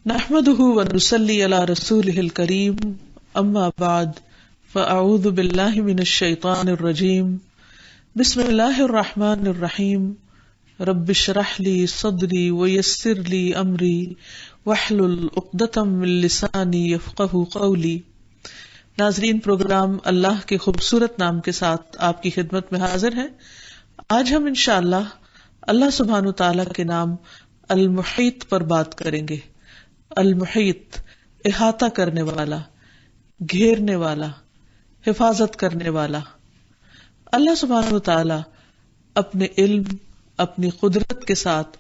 نحمده ونصلي على رسوله الكريم اما بعد فاعوذ بالله من الشيطان الرجيم بسم الله الرحمن الرحيم رب اشرح لي صدري ويسر لي امري واحلل عقدة من لساني يفقهوا قولي۔ ناظرین، پروگرام اللہ کے خوبصورت نام کے ساتھ آپ کی خدمت میں حاضر ہے۔ آج ہم انشاءاللہ اللہ سبحانہ وتعالی کے نام المحیط پر بات کریں گے۔ المحیط، احاطہ کرنے والا، گھیرنے والا، حفاظت کرنے والا۔ اللہ سبحانہ وتعالی اپنے علم، اپنی قدرت کے ساتھ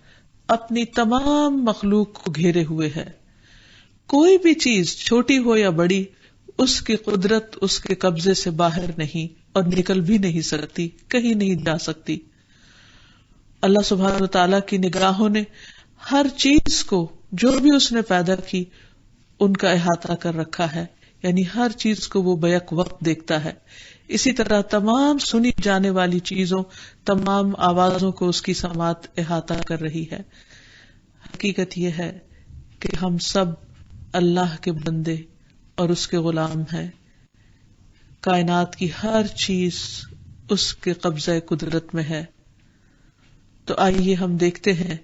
اپنی تمام مخلوق کو گھیرے ہوئے ہے۔ کوئی بھی چیز چھوٹی ہو یا بڑی، اس کی قدرت اس کے قبضے سے باہر نہیں اور نکل بھی نہیں سکتی، کہیں نہیں جا سکتی۔ اللہ سبحانہ وتعالی کی نگاہوں نے ہر چیز کو جو بھی اس نے پیدا کی ان کا احاطہ کر رکھا ہے، یعنی ہر چیز کو وہ بیک وقت دیکھتا ہے۔ اسی طرح تمام سنی جانے والی چیزوں، تمام آوازوں کو اس کی سماعت احاطہ کر رہی ہے۔ حقیقت یہ ہے کہ ہم سب اللہ کے بندے اور اس کے غلام ہیں۔ کائنات کی ہر چیز اس کے قبضہ قدرت میں ہے۔ تو آئیے ہم دیکھتے ہیں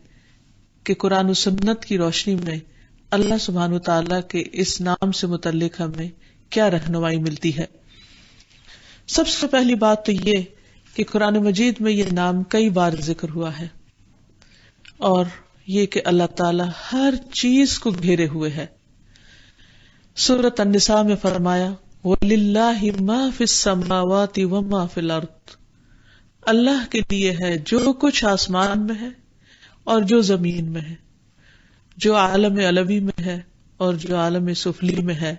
کہ قرآن و سنت کی روشنی میں اللہ سبحانہ وتعالیٰ کے اس نام سے متعلق ہمیں کیا رہنمائی ملتی ہے۔ سب سے پہلی بات تو یہ کہ قرآن مجید میں یہ نام کئی بار ذکر ہوا ہے، اور یہ کہ اللہ تعالیٰ ہر چیز کو گھیرے ہوئے ہے۔ سورۃ النساء میں فرمایا وَلِلَّهِ مَا فِي السَّمَاوَاتِ وَمَا فِي الْأَرْضِ، اللہ کے لیے ہے جو کچھ آسمان میں ہے اور جو زمین میں ہے، جو عالم علوی میں ہے اور جو عالم سفلی میں ہے،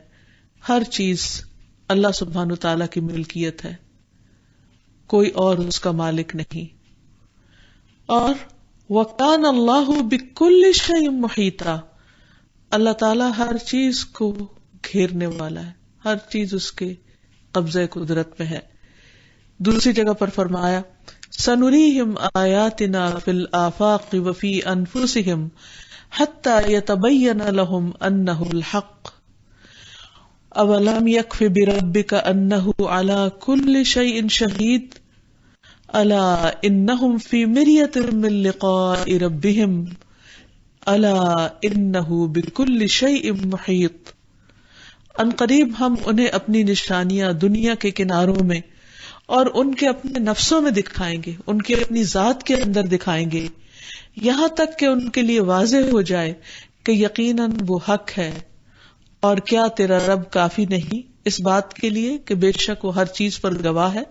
ہر چیز اللہ سبحانہ تعالیٰ کی ملکیت ہے، کوئی اور اس کا مالک نہیں۔ اور وَكَانَ اللَّهُ بِكُلِّ شَيْءٍ مُحِيطًا، اللہ تعالیٰ ہر چیز کو گھیرنے والا ہے، ہر چیز اس کے قبضہ قدرت میں ہے۔ دوسری جگہ پر فرمایا سَنُرِيهِمْ آيَاتِنَا فِي الْآفَاقِ وَفِي أَنفُسِهِمْ حَتَّى يَتَبَيَّنَ لَهُمْ أَنَّهُ الْحَقُّ أَوَلَمْ يَكْفِ بِرَبِّكَ أَنَّهُ عَلَى كُلِّ شَيْءٍ شَهِيدٌ أَلَا إِنَّهُمْ فِي مِرْيَةٍ مِّن لِّقَاءِ رَبِّهِمْ أَلَا إِنَّهُ بِكُلِّ شَيْءٍ مُحِيطٌ۔ ان قریب ہم انہیں اپنی نشانیاں دنیا کے کناروں میں اور ان کے اپنے نفسوں میں دکھائیں گے، ان کے اپنی ذات کے اندر دکھائیں گے، یہاں تک کہ ان کے لیے واضح ہو جائے کہ یقیناً وہ حق ہے۔ اور کیا تیرا رب کافی نہیں اس بات کے لیے کہ بے شک وہ ہر چیز پر گواہ ہے؟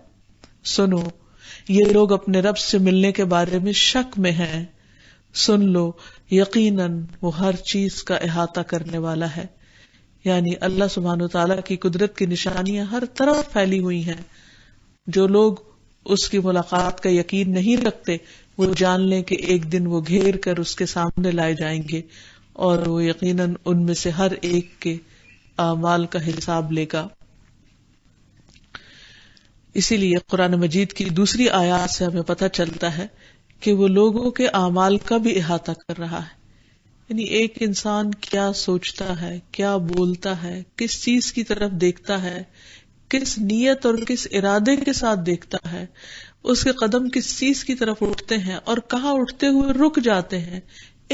سنو، یہ لوگ اپنے رب سے ملنے کے بارے میں شک میں ہیں، سن لو یقیناً وہ ہر چیز کا احاطہ کرنے والا ہے۔ یعنی اللہ سبحانہ وتعالیٰ کی قدرت کی نشانیاں ہر طرف پھیلی ہوئی ہیں۔ جو لوگ اس کی ملاقات کا یقین نہیں رکھتے وہ جان لیں کہ ایک دن وہ گھیر کر اس کے سامنے لائے جائیں گے، اور وہ یقیناً ان میں سے ہر ایک کے اعمال کا حساب لے گا۔ اسی لیے قرآن مجید کی دوسری آیات سے ہمیں پتہ چلتا ہے کہ وہ لوگوں کے اعمال کا بھی احاطہ کر رہا ہے۔ یعنی ایک انسان کیا سوچتا ہے، کیا بولتا ہے، کس چیز کی طرف دیکھتا ہے، کس نیت اور کس ارادے کے ساتھ دیکھتا ہے، اس کے قدم کس چیز کی طرف اٹھتے ہیں اور کہاں اٹھتے ہوئے رک جاتے ہیں،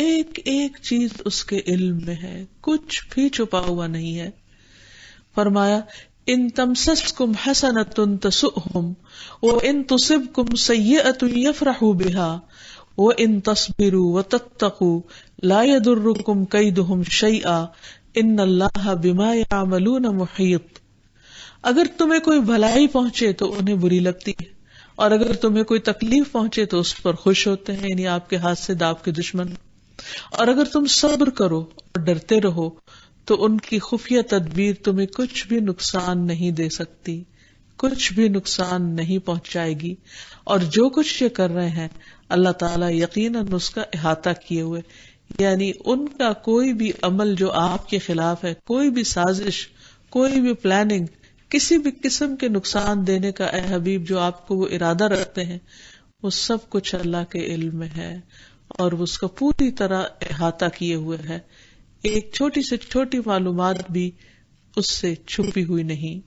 ایک ایک چیز اس کے علم میں ہے، کچھ بھی چھپا ہوا نہیں ہے۔ فرمایا ان تمسسکم حسنۃ تسؤہم وان تصبکم سیئۃ یفرحوا بها وان تصبروا وتتقوا لا يضركم كيدهم شيئا ان اللہ بما يعملون محیط۔ اگر تمہیں کوئی بھلائی پہنچے تو انہیں بری لگتی ہے، اور اگر تمہیں کوئی تکلیف پہنچے تو اس پر خوش ہوتے ہیں، یعنی آپ کے ہاتھ سے داب کے دشمن۔ اور اگر تم صبر کرو اور ڈرتے رہو تو ان کی خفیہ تدبیر تمہیں کچھ بھی نقصان نہیں دے سکتی، کچھ بھی نقصان نہیں پہنچائے گی۔ اور جو کچھ یہ کر رہے ہیں اللہ تعالیٰ یقیناً اس کا احاطہ کیے ہوئے، یعنی ان کا کوئی بھی عمل جو آپ کے خلاف ہے، کوئی بھی سازش، کوئی بھی پلاننگ، کسی بھی قسم کے نقصان دینے کا اے حبیب جو آپ کو وہ ارادہ رکھتے ہیں، وہ سب کچھ اللہ کے علم میں ہے اور وہ اس کا پوری طرح احاطہ کیے ہوئے ہے۔ ایک چھوٹی سے چھوٹی معلومات بھی اس سے چھپی ہوئی نہیں.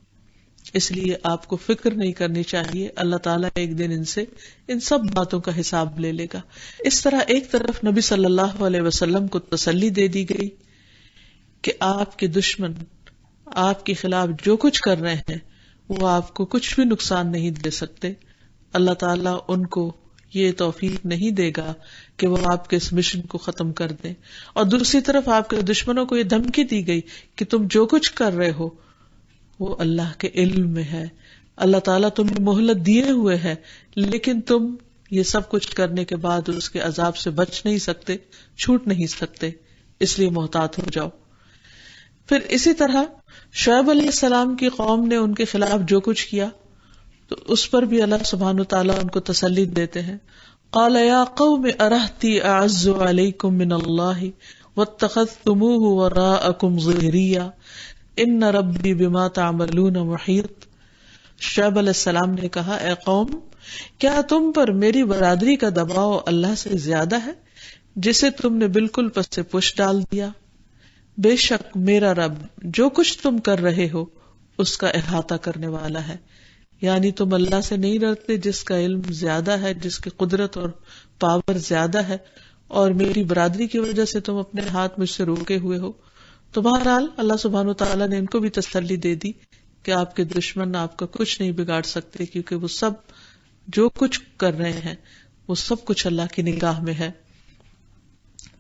اس لیے آپ کو فکر نہیں کرنی چاہیے، اللہ تعالیٰ ایک دن ان سب باتوں کا حساب لے لے گا. اس طرح ایک طرف نبی صلی اللہ علیہ وسلم کو تسلی دے دی گئی کہ آپ کے دشمن آپ کے خلاف جو کچھ کر رہے ہیں وہ آپ کو کچھ بھی نقصان نہیں دے سکتے. اللہ تعالیٰ ان کو یہ توفیق نہیں دے گا کہ وہ آپ کے اس مشن کو ختم کر دیں. اور دوسری طرف آپ کے دشمنوں کو یہ دھمکی دی گئی کہ تم جو کچھ کر رہے ہو وہ اللہ کے علم میں ہے. اللہ تعالیٰ تمہیں مہلت دیے ہوئے ہے، لیکن تم یہ سب کچھ کرنے کے بعد اس کے عذاب سے بچ نہیں سکتے، چھوٹ نہیں سکتے، اس لیے محتاط ہو جاؤ. پھر اسی طرح شعیب علیہ السلام کی قوم نے ان کے خلاف جو کچھ کیا تو اس پر بھی اللہ سبحانہ وتعالیٰ ان کو تسلی دیتے ہیں. قال یا قوم ارہتی اعز علیکم من اللہ واتخذتموہ وراءکم ظہریا ان ربی بما تعملون محیط. شعیب علیہ السلام نے کہا، اے قوم، کیا تم پر میری برادری کا دباؤ اللہ سے زیادہ ہے جسے تم نے بالکل پس سے پش ڈال دیا؟ بے شک میرا رب جو کچھ تم کر رہے ہو اس کا احاطہ کرنے والا ہے. یعنی تم اللہ سے نہیں ڈرتے جس کا علم زیادہ ہے، جس کی قدرت اور پاور زیادہ ہے، اور میری برادری کی وجہ سے تم اپنے ہاتھ مجھ سے روکے ہوئے ہو. تو بہرحال اللہ سبحانہ وتعالیٰ نے ان کو بھی تسلی دے دی کہ آپ کے دشمن آپ کا کچھ نہیں بگاڑ سکتے، کیونکہ وہ سب جو کچھ کر رہے ہیں وہ سب کچھ اللہ کی نگاہ میں ہے.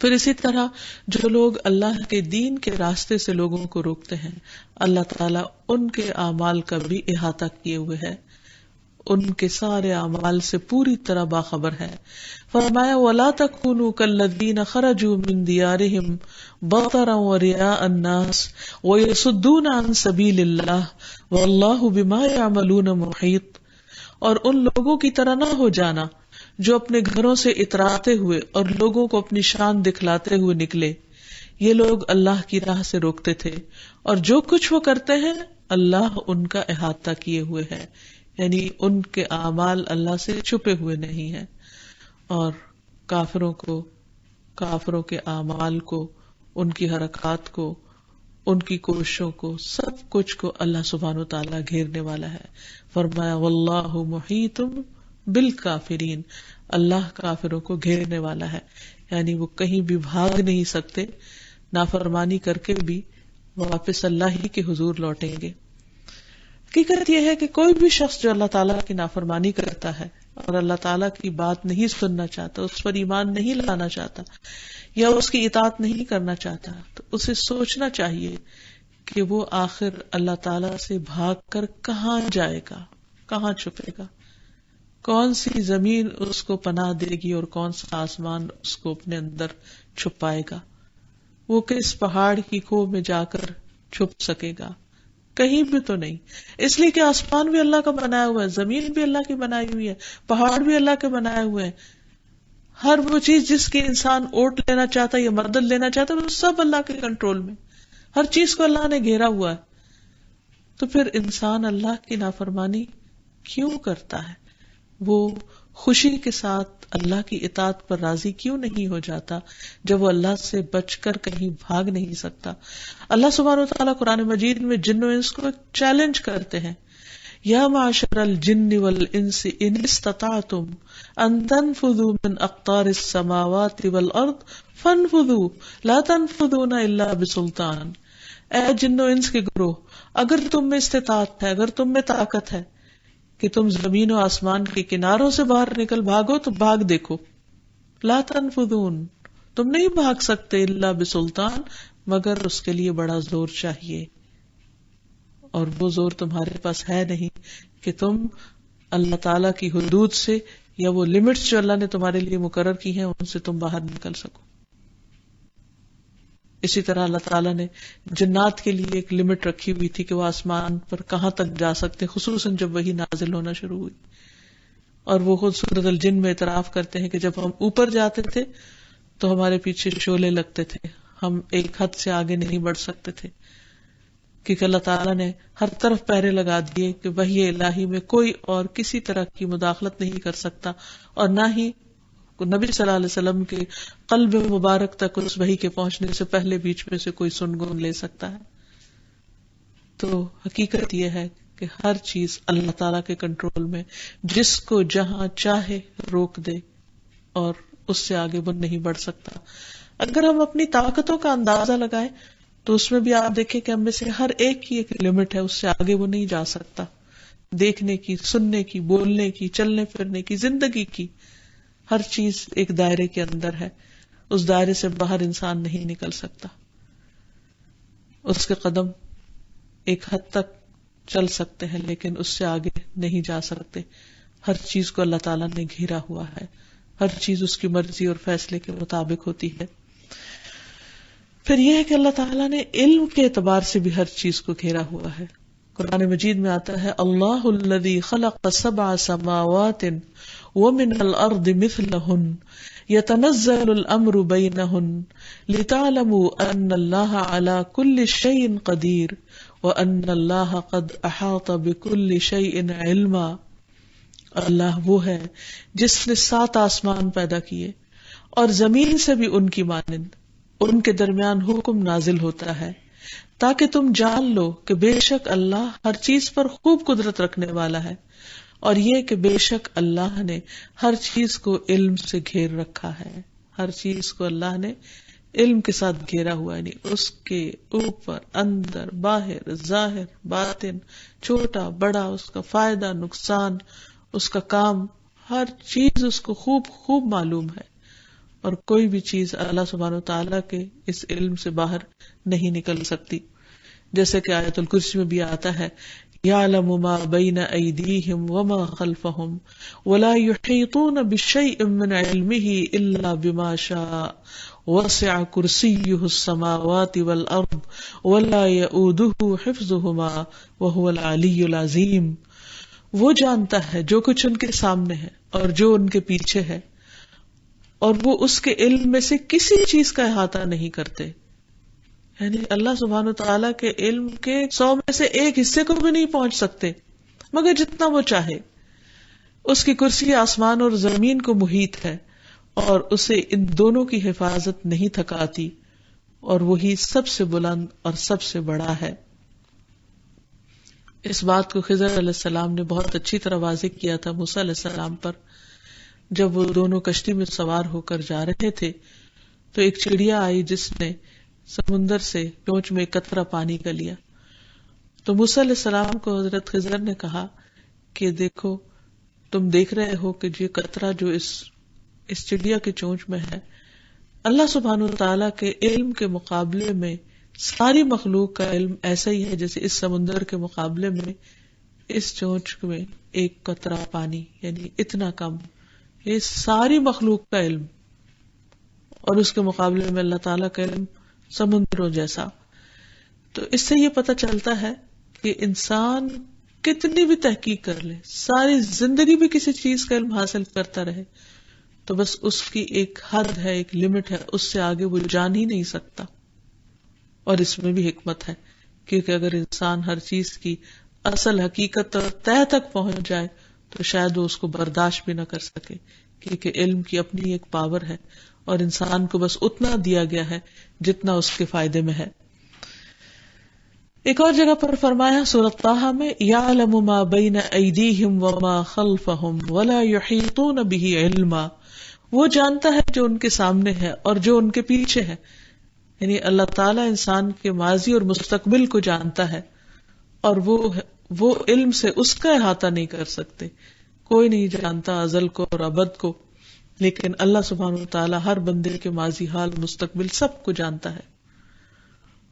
پھر اسی طرح جو لوگ اللہ کے دین کے راستے سے لوگوں کو روکتے ہیں، اللہ تعالیٰ ان کے اعمال کا بھی احاطہ کیے ہوئے ہے، ان کے سارے اعمال سے پوری طرح باخبر ہے. فرمایا وَلَا تَكُونُوا كَالَّذِينَ خَرَجُوا مِن دِيَارِهِمْ بَطَرًا وَرِئَاءَ النَّاسِ وَيَصُدُّونَ عَن سَبِيلِ اللَّهِ وَاللَّهُ بِمَا يَعْمَلُونَ مُحِيطٌ. اور ان لوگوں کی طرح نہ ہو جانا جو اپنے گھروں سے اتراتے ہوئے اور لوگوں کو اپنی شان دکھلاتے ہوئے نکلے. یہ لوگ اللہ کی راہ سے روکتے تھے، اور جو کچھ وہ کرتے ہیں اللہ ان کا احاطہ کیے ہوئے ہے، یعنی ان کے اعمال اللہ سے چھپے ہوئے نہیں ہیں. اور کافروں کے اعمال کو، ان کی حرکات کو، ان کی کوششوں کو، سب کچھ کو اللہ سبحانہ وتعالیٰ گھیرنے والا ہے. فرمایا واللہ محیط بالکافرین، اللہ کافروں کو گھیرنے والا ہے، یعنی وہ کہیں بھی بھاگ نہیں سکتے، نافرمانی کر کے بھی واپس اللہ ہی کے حضور لوٹیں گے. حقیقت یہ ہے کہ کوئی بھی شخص جو اللہ تعالیٰ کی نافرمانی کرتا ہے اور اللہ تعالیٰ کی بات نہیں سننا چاہتا، اس پر ایمان نہیں لانا چاہتا یا اس کی اطاعت نہیں کرنا چاہتا، تو اسے سوچنا چاہیے کہ وہ آخر اللہ تعالیٰ سے بھاگ کر کہاں جائے گا، کہاں چھپے گا، کون سی زمین اس کو پناہ دے گی اور کون سا آسمان اس کو اپنے اندر چھپائے گا. وہ کس پہاڑ کی کوہ میں جا کر چھپ سکے گا؟ کہیں بھی تو نہیں. اس لیے کہ آسمان بھی اللہ کا بنایا ہوا ہے، زمین بھی اللہ کی بنائی ہوئی ہے، پہاڑ بھی اللہ کے بنائے ہوئے ہیں. ہر وہ چیز جس کی انسان اوٹ لینا چاہتا ہے یا مدد لینا چاہتا ہے وہ سب اللہ کے کنٹرول میں، ہر چیز کو اللہ نے گھیرا ہوا ہے. تو پھر انسان اللہ کی نافرمانی کیوں کرتا ہے؟ وہ خوشی کے ساتھ اللہ کی اطاعت پر راضی کیوں نہیں ہو جاتا جب وہ اللہ سے بچ کر کہیں بھاگ نہیں سکتا؟ اللہ سبحانہ وتعالیٰ قرآن مجید میں جن و انس کو چیلنج کرتے ہیں، یا معشر الجن والانس ان استطعتم ان تنفذوا من اقطار السماوات والارض فانفذوا لا تنفذون الا بسلطان. اے جن و انس کے گروہ، اگر تم میں استطاعت ہے، اگر تم میں طاقت ہے کہ تم زمین و آسمان کے کناروں سے باہر نکل بھاگو تو بھاگ دیکھو. لا تنفذون، تم نہیں بھاگ سکتے الا بسلطان، مگر اس کے لیے بڑا زور چاہیے، اور وہ زور تمہارے پاس ہے نہیں کہ تم اللہ تعالیٰ کی حدود سے یا وہ لمٹس جو اللہ نے تمہارے لیے مقرر کی ہیں ان سے تم باہر نکل سکو. اسی طرح اللہ تعالیٰ نے جنات کے لیے ایک لمٹ رکھی ہوئی تھی کہ وہ آسمان پر کہاں تک جا سکتے، خصوصاً جب وہی نازل ہونا شروع ہوئی. اور وہ خود سورۃ الجن میں اعتراف کرتے ہیں کہ جب ہم اوپر جاتے تھے تو ہمارے پیچھے شعلے لگتے تھے، ہم ایک حد سے آگے نہیں بڑھ سکتے تھے، کیونکہ اللہ تعالیٰ نے ہر طرف پہرے لگا دیے کہ وحی الہی میں کوئی اور کسی طرح کی مداخلت نہیں کر سکتا، اور نہ ہی نبی صلی اللہ علیہ وسلم کے قلب مبارک تک اس وحی کے پہنچنے سے پہلے بیچ میں سے کوئی سنگون لے سکتا ہے؟ تو حقیقت یہ ہے کہ ہر چیز اللہ تعالیٰ کے کنٹرول میں، جس کو جہاں چاہے روک دے اور اس سے آگے وہ نہیں بڑھ سکتا. اگر ہم اپنی طاقتوں کا اندازہ لگائیں تو اس میں بھی آپ دیکھیں کہ ہم میں سے ہر ایک کی ایک لمٹ ہے، اس سے آگے وہ نہیں جا سکتا. دیکھنے کی، سننے کی، بولنے کی، چلنے پھرنے کی، زندگی کی ہر چیز ایک دائرے کے اندر ہے. اس دائرے سے باہر انسان نہیں نکل سکتا. اس کے قدم ایک حد تک چل سکتے ہیں لیکن اس سے آگے نہیں جا سکتے. ہر چیز کو اللہ تعالیٰ نے گھیرا ہوا ہے، ہر چیز اس کی مرضی اور فیصلے کے مطابق ہوتی ہے. پھر یہ ہے کہ اللہ تعالیٰ نے علم کے اعتبار سے بھی ہر چیز کو گھیرا ہوا ہے. قرآن مجید میں آتا ہے اللہ الذی خلق 7 سماوات ومن الارض مثلہن یتنزل الامر بینہن لتعلموا ان اللہ علی کل شیء قدیر وان اللہ قد احاط بکل شیء علما. اللہ وہ ہے جس نے 7 آسمان پیدا کیے اور زمین سے بھی ان کی مانند، ان کے درمیان حکم نازل ہوتا ہے تاکہ تم جان لو کہ بے شک اللہ ہر چیز پر خوب قدرت رکھنے والا ہے، اور یہ کہ بے شک اللہ نے ہر چیز کو علم سے گھیر رکھا ہے. ہر چیز کو اللہ نے علم کے ساتھ گھیرا ہوا ہے، یعنی اس کے اوپر، اندر، باہر، ظاہر، باطن، چھوٹا بڑا، اس کا فائدہ نقصان، اس کا کام، ہر چیز اس کو خوب خوب معلوم ہے. اور کوئی بھی چیز اللہ سبحانہ وتعالیٰ کے اس علم سے باہر نہیں نکل سکتی. جیسے کہ آیت الکرسی میں بھی آتا ہے یعلم ما بین ایدیہم وما خلفہم ولا یحیطون بشیء من علمہ الا بما شاء وسع کرسیہ السماوات والارض ولا یؤودہ حفظہما وہو العلی العظیم. وہ جانتا ہے جو کچھ ان کے سامنے ہے اور جو ان کے پیچھے ہے، اور وہ اس کے علم میں سے کسی چیز کا احاطہ نہیں کرتے. یعنی اللہ سبحانہ وتعالیٰ کے علم کے 100 میں سے ایک حصے کو بھی نہیں پہنچ سکتے مگر جتنا وہ چاہے. اس کی کرسی آسمان اور زمین کو محیط ہے اور اسے ان دونوں کی حفاظت نہیں تھکاتی، اور وہی سب سے بلند اور سب سے بڑا ہے. اس بات کو خضر علیہ السلام نے بہت اچھی طرح واضح کیا تھا موسیٰ علیہ السلام پر. جب وہ دونوں کشتی میں سوار ہو کر جا رہے تھے تو ایک چڑیا آئی جس نے سمندر سے چونچ میں ایک قطرہ پانی کا لیا. تو موسیٰ علیہ السلام کو حضرت خضر نے کہا کہ دیکھو، تم دیکھ رہے ہو کہ یہ قطرہ جو اس چڑیا کے چونچ میں ہے، اللہ سبحانہ وتعالیٰ کے علم کے مقابلے میں ساری مخلوق کا علم ایسا ہی ہے جیسے اس سمندر کے مقابلے میں اس چونچ میں ایک قطرہ پانی، یعنی اتنا کم. یہ ساری مخلوق کا علم، اور اس کے مقابلے میں اللہ تعالیٰ کا علم سمندروں جیسا. تو اس سے یہ پتہ چلتا ہے کہ انسان کتنی بھی تحقیق کر لے، ساری زندگی بھی کسی چیز کا علم حاصل کرتا رہے، تو بس اس کی ایک حد ہے، ایک لمٹ ہے، اس سے آگے وہ جان ہی نہیں سکتا. اور اس میں بھی حکمت ہے، کیونکہ اگر انسان ہر چیز کی اصل حقیقت اور تہ تک پہنچ جائے تو شاید وہ اس کو برداشت بھی نہ کر سکے، کیونکہ علم کی اپنی ایک پاور ہے اور انسان کو بس اتنا دیا گیا ہے جتنا اس کے فائدے میں ہے. ایک اور جگہ پر فرمایا سورۃ طٰہٰ میں یعلم ما بین ایدیہم وما خلفہم ولا یحیطون بہ علما. وہ جانتا ہے جو ان کے سامنے ہے اور جو ان کے پیچھے ہے. یعنی اللہ تعالیٰ انسان کے ماضی اور مستقبل کو جانتا ہے، اور وہ علم سے اس کا احاطہ نہیں کر سکتے. کوئی نہیں جانتا ازل کو اور ابد کو، لیکن اللہ سبحانہ وتعالیٰ ہر بندے کے ماضی حال مستقبل سب کو جانتا ہے.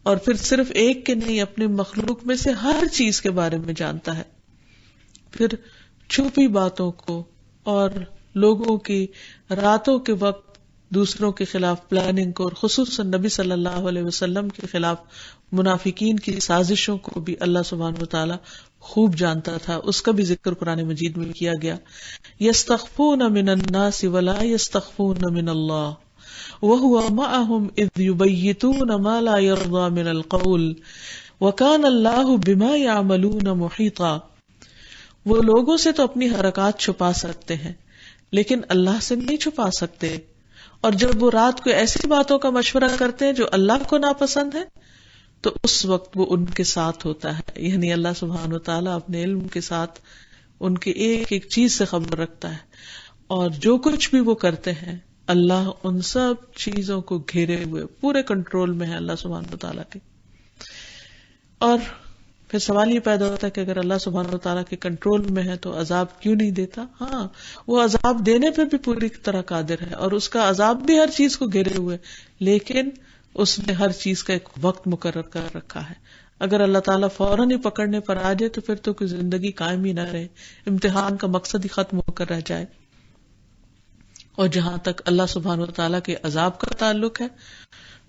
اور پھر صرف ایک کے نہیں، اپنے مخلوق میں سے ہر چیز کے بارے میں جانتا ہے. پھر چھپی باتوں کو اور لوگوں کی راتوں کے وقت دوسروں کے خلاف پلاننگ کو، اور خصوصاً نبی صلی اللہ علیہ وسلم کے خلاف منافقین کی سازشوں کو بھی اللہ سبحانہ وتعالیٰ خوب جانتا تھا. اس کا بھی ذکر قرآن مجید میں کیا گیا. یستخفون من الناس ولا یستخفون من اللہ وہو معہم اذ یبیتون ما لا یرضی من القول وکان اللہ بما یعملون محیطا. وہ لوگوں سے تو اپنی حرکات چھپا سکتے ہیں لیکن اللہ سے نہیں چھپا سکتے. اور جب وہ رات کو ایسی باتوں کا مشورہ کرتے ہیں جو اللہ کو ناپسند ہے تو اس وقت وہ ان کے ساتھ ہوتا ہے. یعنی اللہ سبحانہ وتعالیٰ اپنے علم کے ساتھ ان کے ایک ایک چیز سے خبر رکھتا ہے, اور جو کچھ بھی وہ کرتے ہیں اللہ ان سب چیزوں کو گھیرے ہوئے پورے کنٹرول میں ہے اللہ سبحانہ وتعالیٰ کے. اور پھر سوال یہ پیدا ہوتا ہے کہ اگر اللہ سبحانہ وتعالیٰ کے کنٹرول میں ہے تو عذاب کیوں نہیں دیتا؟ ہاں, وہ عذاب دینے پہ بھی پوری طرح قادر ہے, اور اس کا عذاب بھی ہر چیز کو گھیرے ہوئے, لیکن اس نے ہر چیز کا ایک وقت مقرر کر رکھا ہے. اگر اللہ تعالیٰ فوراً ہی پکڑنے پر آ جائے تو پھر تو کوئی زندگی قائم ہی نہ رہے, امتحان کا مقصد ہی ختم ہو کر رہ جائے. اور جہاں تک اللہ سبحانہ وتعالیٰ کے عذاب کا تعلق ہے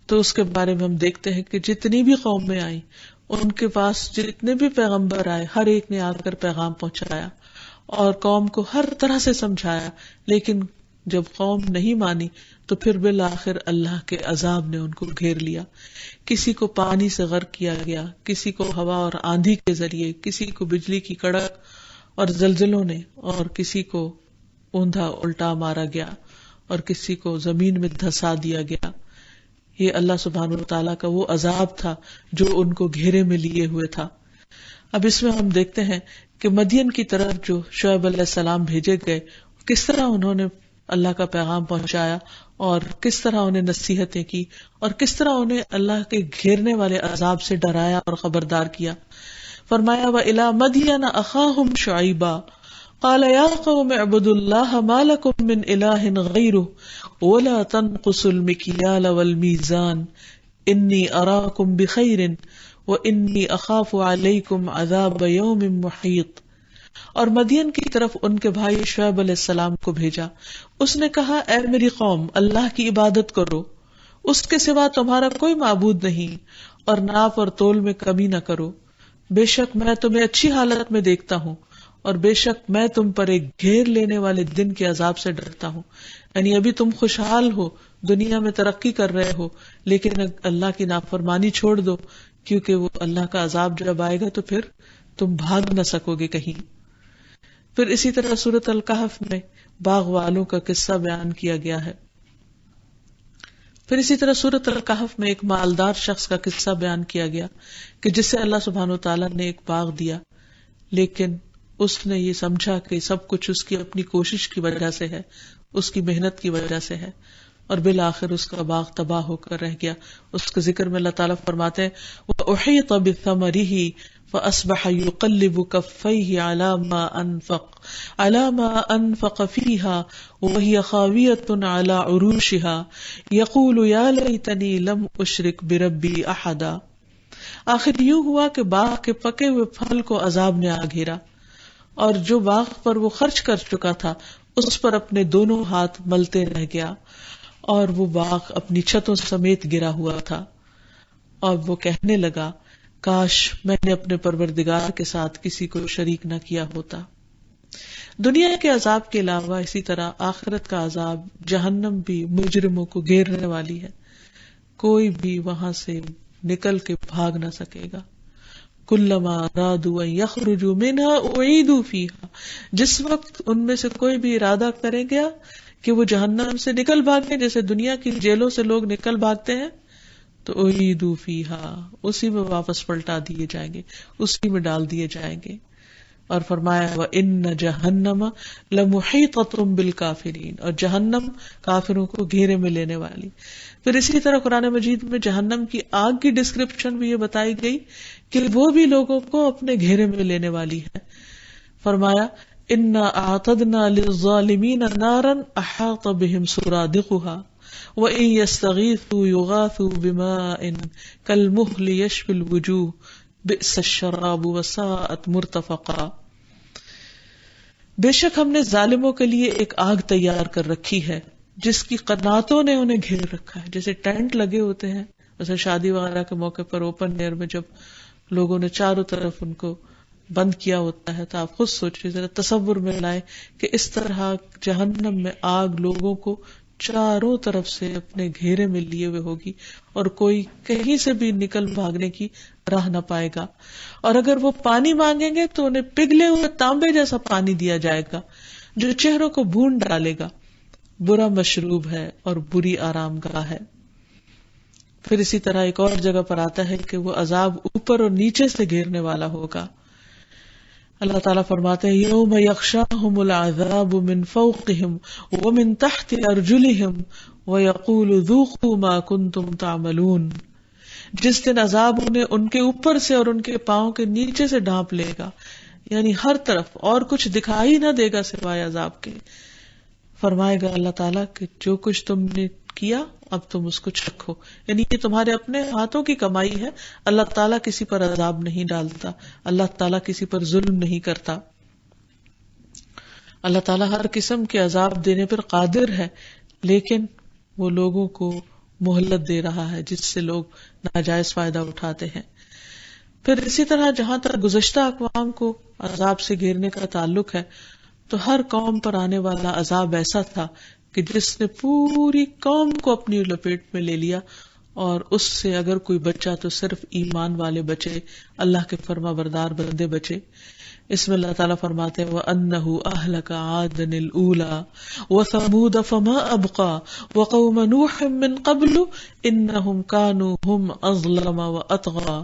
تو اس کے بارے میں ہم دیکھتے ہیں کہ جتنی بھی قومیں آئیں, ان کے پاس جتنے بھی پیغمبر آئے, ہر ایک نے آ کر پیغام پہنچایا اور قوم کو ہر طرح سے سمجھایا, لیکن جب قوم نہیں مانی تو پھر بالآخر اللہ کے عذاب نے ان کو گھیر لیا. کسی کو پانی سے غرق کیا گیا, کسی کو ہوا اور آندھی کے ذریعے, کسی کو بجلی کی کڑک اور زلزلوں نے, اور کسی کو اوندھا الٹا مارا گیا, اور کسی کو زمین میں دھسا دیا گیا. یہ اللہ سبحانہ وتعالیٰ کا وہ عذاب تھا جو ان کو گھیرے میں لیے ہوئے تھا. اب اس میں ہم دیکھتے ہیں کہ مدین کی طرف جو شعیب علیہ السلام بھیجے گئے, کس طرح انہوں نے اللہ کا پیغام پہنچایا, اور کس طرح انہیں نصیحتیں کی, اور کس طرح انہیں اللہ کے گھیرنے والے عذاب سے ڈرایا اور خبردار کیا. فرمایا وَإِلَىٰ مَدْيَنَ أَخَاهُمْ شُعَيْبًا قال يا قوم اعبدوا الله ما لكم من إله غيره ولا تنقصوا المكيال والميزان إني أراكم بخير وإني أخاف عليكم عذاب يوم محيط. اور مدین کی طرف ان کے بھائی شعیب علیہ السلام کو بھیجا. اس نے کہا اے میری قوم, اللہ کی عبادت کرو, اس کے سوا تمہارا کوئی معبود نہیں, اور ناپ اور تول میں کمی نہ کرو. بے شک میں تمہیں اچھی حالت میں دیکھتا ہوں, اور بے شک میں تم پر ایک گھیر لینے والے دن کے عذاب سے ڈرتا ہوں. یعنی ابھی تم خوشحال ہو, دنیا میں ترقی کر رہے ہو, لیکن اللہ کی نافرمانی چھوڑ دو, کیونکہ وہ اللہ کا عذاب جب آئے گا تو پھر تم بھاگ نہ سکو گے کہیں. پھر اسی طرح سورۃ الکہف میں باغ والوں کا قصہ بیان کیا گیا ہے. پھر اسی طرح سورۃ الکہف میں ایک مالدار شخص کا قصہ بیان کیا گیا کہ جسے اللہ سبحانہ وتعالیٰ نے ایک باغ دیا, لیکن اس نے یہ سمجھا کہ سب کچھ اس کی اپنی کوشش کی وجہ سے ہے, اس کی محنت کی وجہ سے ہے, اور بالآخر اس کا باغ تباہ ہو کر رہ گیا. اس کے ذکر میں اللہ تعالیٰ فرماتے ہیں وَأُحِيطَ بِثَمَرِهِ فَأَصْبَحَ يُقَلِّبُ كَفَّيْهِ عَلَى مَا أَنفَقَ فِيهَا وَهِيَ خَاوِيَةٌ عَلَى عُرُوشِهَا يَقُولُ يَا لَيْتَنِي لَمْ أُشْرِكْ بِرَبِّي أَحَدًا. آخر یوں ہوا کہ باغ کے پکے ہوئے پھل کو عذاب نے آ گھیرا, اور جو باغ پر وہ خرچ کر چکا تھا اس پر اپنے دونوں ہاتھ ملتے رہ گیا, اور وہ باغ اپنی چھتوں سمیت گرا ہوا تھا. اور وہ کہنے لگا کاش میں نے اپنے پروردگار کے ساتھ کسی کو شریک نہ کیا ہوتا. دنیا کے عذاب کے علاوہ اسی طرح آخرت کا عذاب جہنم بھی مجرموں کو گھیرنے والی ہے, کوئی بھی وہاں سے نکل کے بھاگ نہ سکے گا. کلما ارادوا ان یخرجوا منها اعیدوا فیہا, جس وقت ان میں سے کوئی بھی ارادہ کرے گا کہ وہ جہنم سے نکل بھاگے, جیسے دنیا کی جیلوں سے لوگ نکل بھاگتے ہیں, تو اعیدوا فیہا, اسی میں واپس پلٹا دیے جائیں گے, اسی میں ڈال دیے جائیں گے. اور فرمایا وَإِنَّ جَهَنَّمَ لَمُحِيطَةٌ بِالْكَافِرِينَ, اور جہنم کافروں کو گھیرے میں لینے والی. پھر اسی طرح قرآن مجید میں جہنم کی آگ کی ڈسکرپشن بھی یہ بتائی گئی کہ وہ بھی لوگوں کو اپنے گھیرے میں لینے والی ہے. فرمایا إِنَّا أَعْتَدْنَا لِلظَّالِمِينَ نَارًا أَحَاطَ بِهِمْ سُرَادِقُهَا وَإِن يَسْتَغِيثُوا يُغَاثُوا بِمَاءٍ كَالْمُهْلِ يَشْوِي الْوُجُوهَ بِئْسَ الشَّرَابُ وَسَاءَتْ مُرْتَفَقًا. بے شک ہم نے ظالموں کے لیے ایک آگ تیار کر رکھی ہے جس کی قناتوں نے انہیں گھیر رکھا ہے, جیسے ٹینٹ لگے ہوتے ہیں, جیسے شادی وغیرہ کے موقع پر اوپن ایئر میں جب لوگوں نے چاروں طرف ان کو بند کیا ہوتا ہے, تو آپ خود سوچیے, ذرا تصور میں لائیں کہ اس طرح جہنم میں آگ لوگوں کو چاروں طرف سے اپنے گھیرے میں لیے ہوئے ہوگی, اور کوئی کہیں سے بھی نکل بھاگنے کی راہ نہ پائے گا. اور اگر وہ پانی مانگیں گے تو انہیں پگھلے ہوئے تانبے جیسا پانی دیا جائے گا, جو چہروں کو بھون ڈالے گا، برا مشروب ہے اور بری آرام گاہ ہے. پھر اسی طرح ایک اور جگہ پر آتا ہے کہ وہ عذاب اوپر اور نیچے سے گھیرنے والا ہوگا. اللہ تعالیٰ فرماتے ہیں یوم یغشاہم العذاب من فوقہم ومن تحت ارجلہم ویقول ذوقوا ما کنتم تعملون. جس دن عذاب انہیں ان کے اوپر سے اور ان کے پاؤں کے نیچے سے ڈھانپ لے گا، یعنی ہر طرف، اور کچھ دکھائی نہ دے گا سوائے عذاب کے. فرمائے گا اللہ تعالیٰ کہ جو کچھ تم نے کیا اب تم اس کو چکھو، یعنی یہ تمہارے اپنے ہاتھوں کی کمائی ہے. اللہ تعالیٰ کسی پر عذاب نہیں ڈالتا، اللہ تعالیٰ کسی پر ظلم نہیں کرتا. اللہ تعالیٰ ہر قسم کے عذاب دینے پر قادر ہے، لیکن وہ لوگوں کو مہلت دے رہا ہے جس سے لوگ ناجائز فائدہ اٹھاتے ہیں. پھر اسی طرح جہاں تک گزشتہ اقوام کو عذاب سے گھیرنے کا تعلق ہے، تو ہر قوم پر آنے والا عذاب ایسا تھا کہ جس نے پوری قوم کو اپنی لپیٹ میں لے لیا، اور اس سے اگر کوئی بچا تو صرف ایمان والے بچے، اللہ کے فرما بردار بندے بچے. اس میں اللہ تعالیٰ فرماتے ہیں وَأَنَّهُ أَهْلَكَ عَادًا الْأُولَى وَثَمُودَ فَمَا أَبْقَى وَقَوْمَ نُوحٍ مِّن قَبْلُ إِنَّهُمْ كَانُوا هُمْ أَظْلَمَ وَأَطْغَى.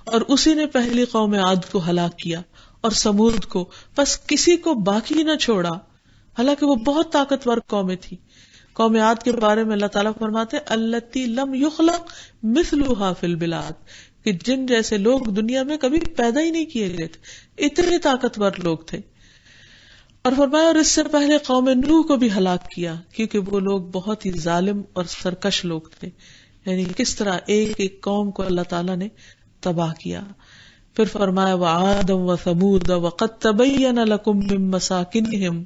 اور اسی نے پہلی قوم عاد کو ہلاک کیا اور سمود کو، بس کسی کو باقی نہ چھوڑا، حالانکہ وہ بہت طاقتور قومیں تھی. قوم عاد کے بارے میں اللہ تعالیٰ فرماتے ہیں التی لم یخلق مثلها فی البلاد، کہ جن جیسے لوگ دنیا میں کبھی پیدا ہی نہیں کیے گئے تھے، اتنے طاقتور لوگ تھے. اور فرمایا اور اس سے پہلے قوم نوح کو بھی ہلاک کیا، کیونکہ وہ لوگ بہت ہی ظالم اور سرکش لوگ تھے. یعنی کس طرح ایک ایک قوم کو اللہ تعالیٰ نے تباہ کیا. پھر فرمایا وعادا وثمود وقد تبین لکم من مساکنہم،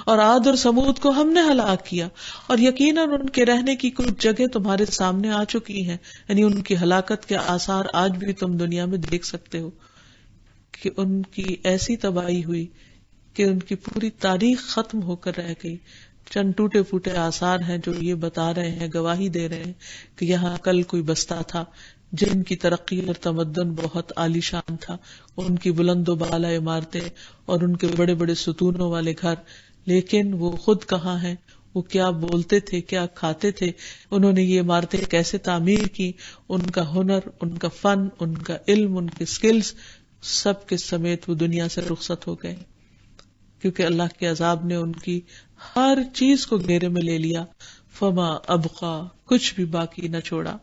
اور عاد اور سمود کو ہم نے ہلاک کیا، اور یقیناً ان کے رہنے کی کچھ جگہ تمہارے سامنے آ چکی ہیں. یعنی ان کی ہلاکت کے آثار آج بھی تم دنیا میں دیکھ سکتے ہو کہ ان کی ایسی تباہی ہوئی کہ ان کی پوری تاریخ ختم ہو کر رہ گئی. چند ٹوٹے پھوٹے آثار ہیں جو یہ بتا رہے ہیں، گواہی دے رہے ہیں کہ یہاں کل کوئی بستہ تھا جن کی ترقی اور تمدن بہت عالی شان تھا، ان کی بلند و بالا عمارتیں اور ان کے بڑے بڑے ستونوں والے گھر. لیکن وہ خود کہاں ہیں، وہ کیا بولتے تھے، کیا کھاتے تھے، انہوں نے یہ عمارتیں کیسے تعمیر کی، ان کا ہنر، ان کا فن، ان کا علم، ان کے سکلز، سب کے سمیت وہ دنیا سے رخصت ہو گئے، کیونکہ اللہ کے عذاب نے ان کی ہر چیز کو گھیرے میں لے لیا. فما ابقا، کچھ بھی باقی نہ چھوڑا.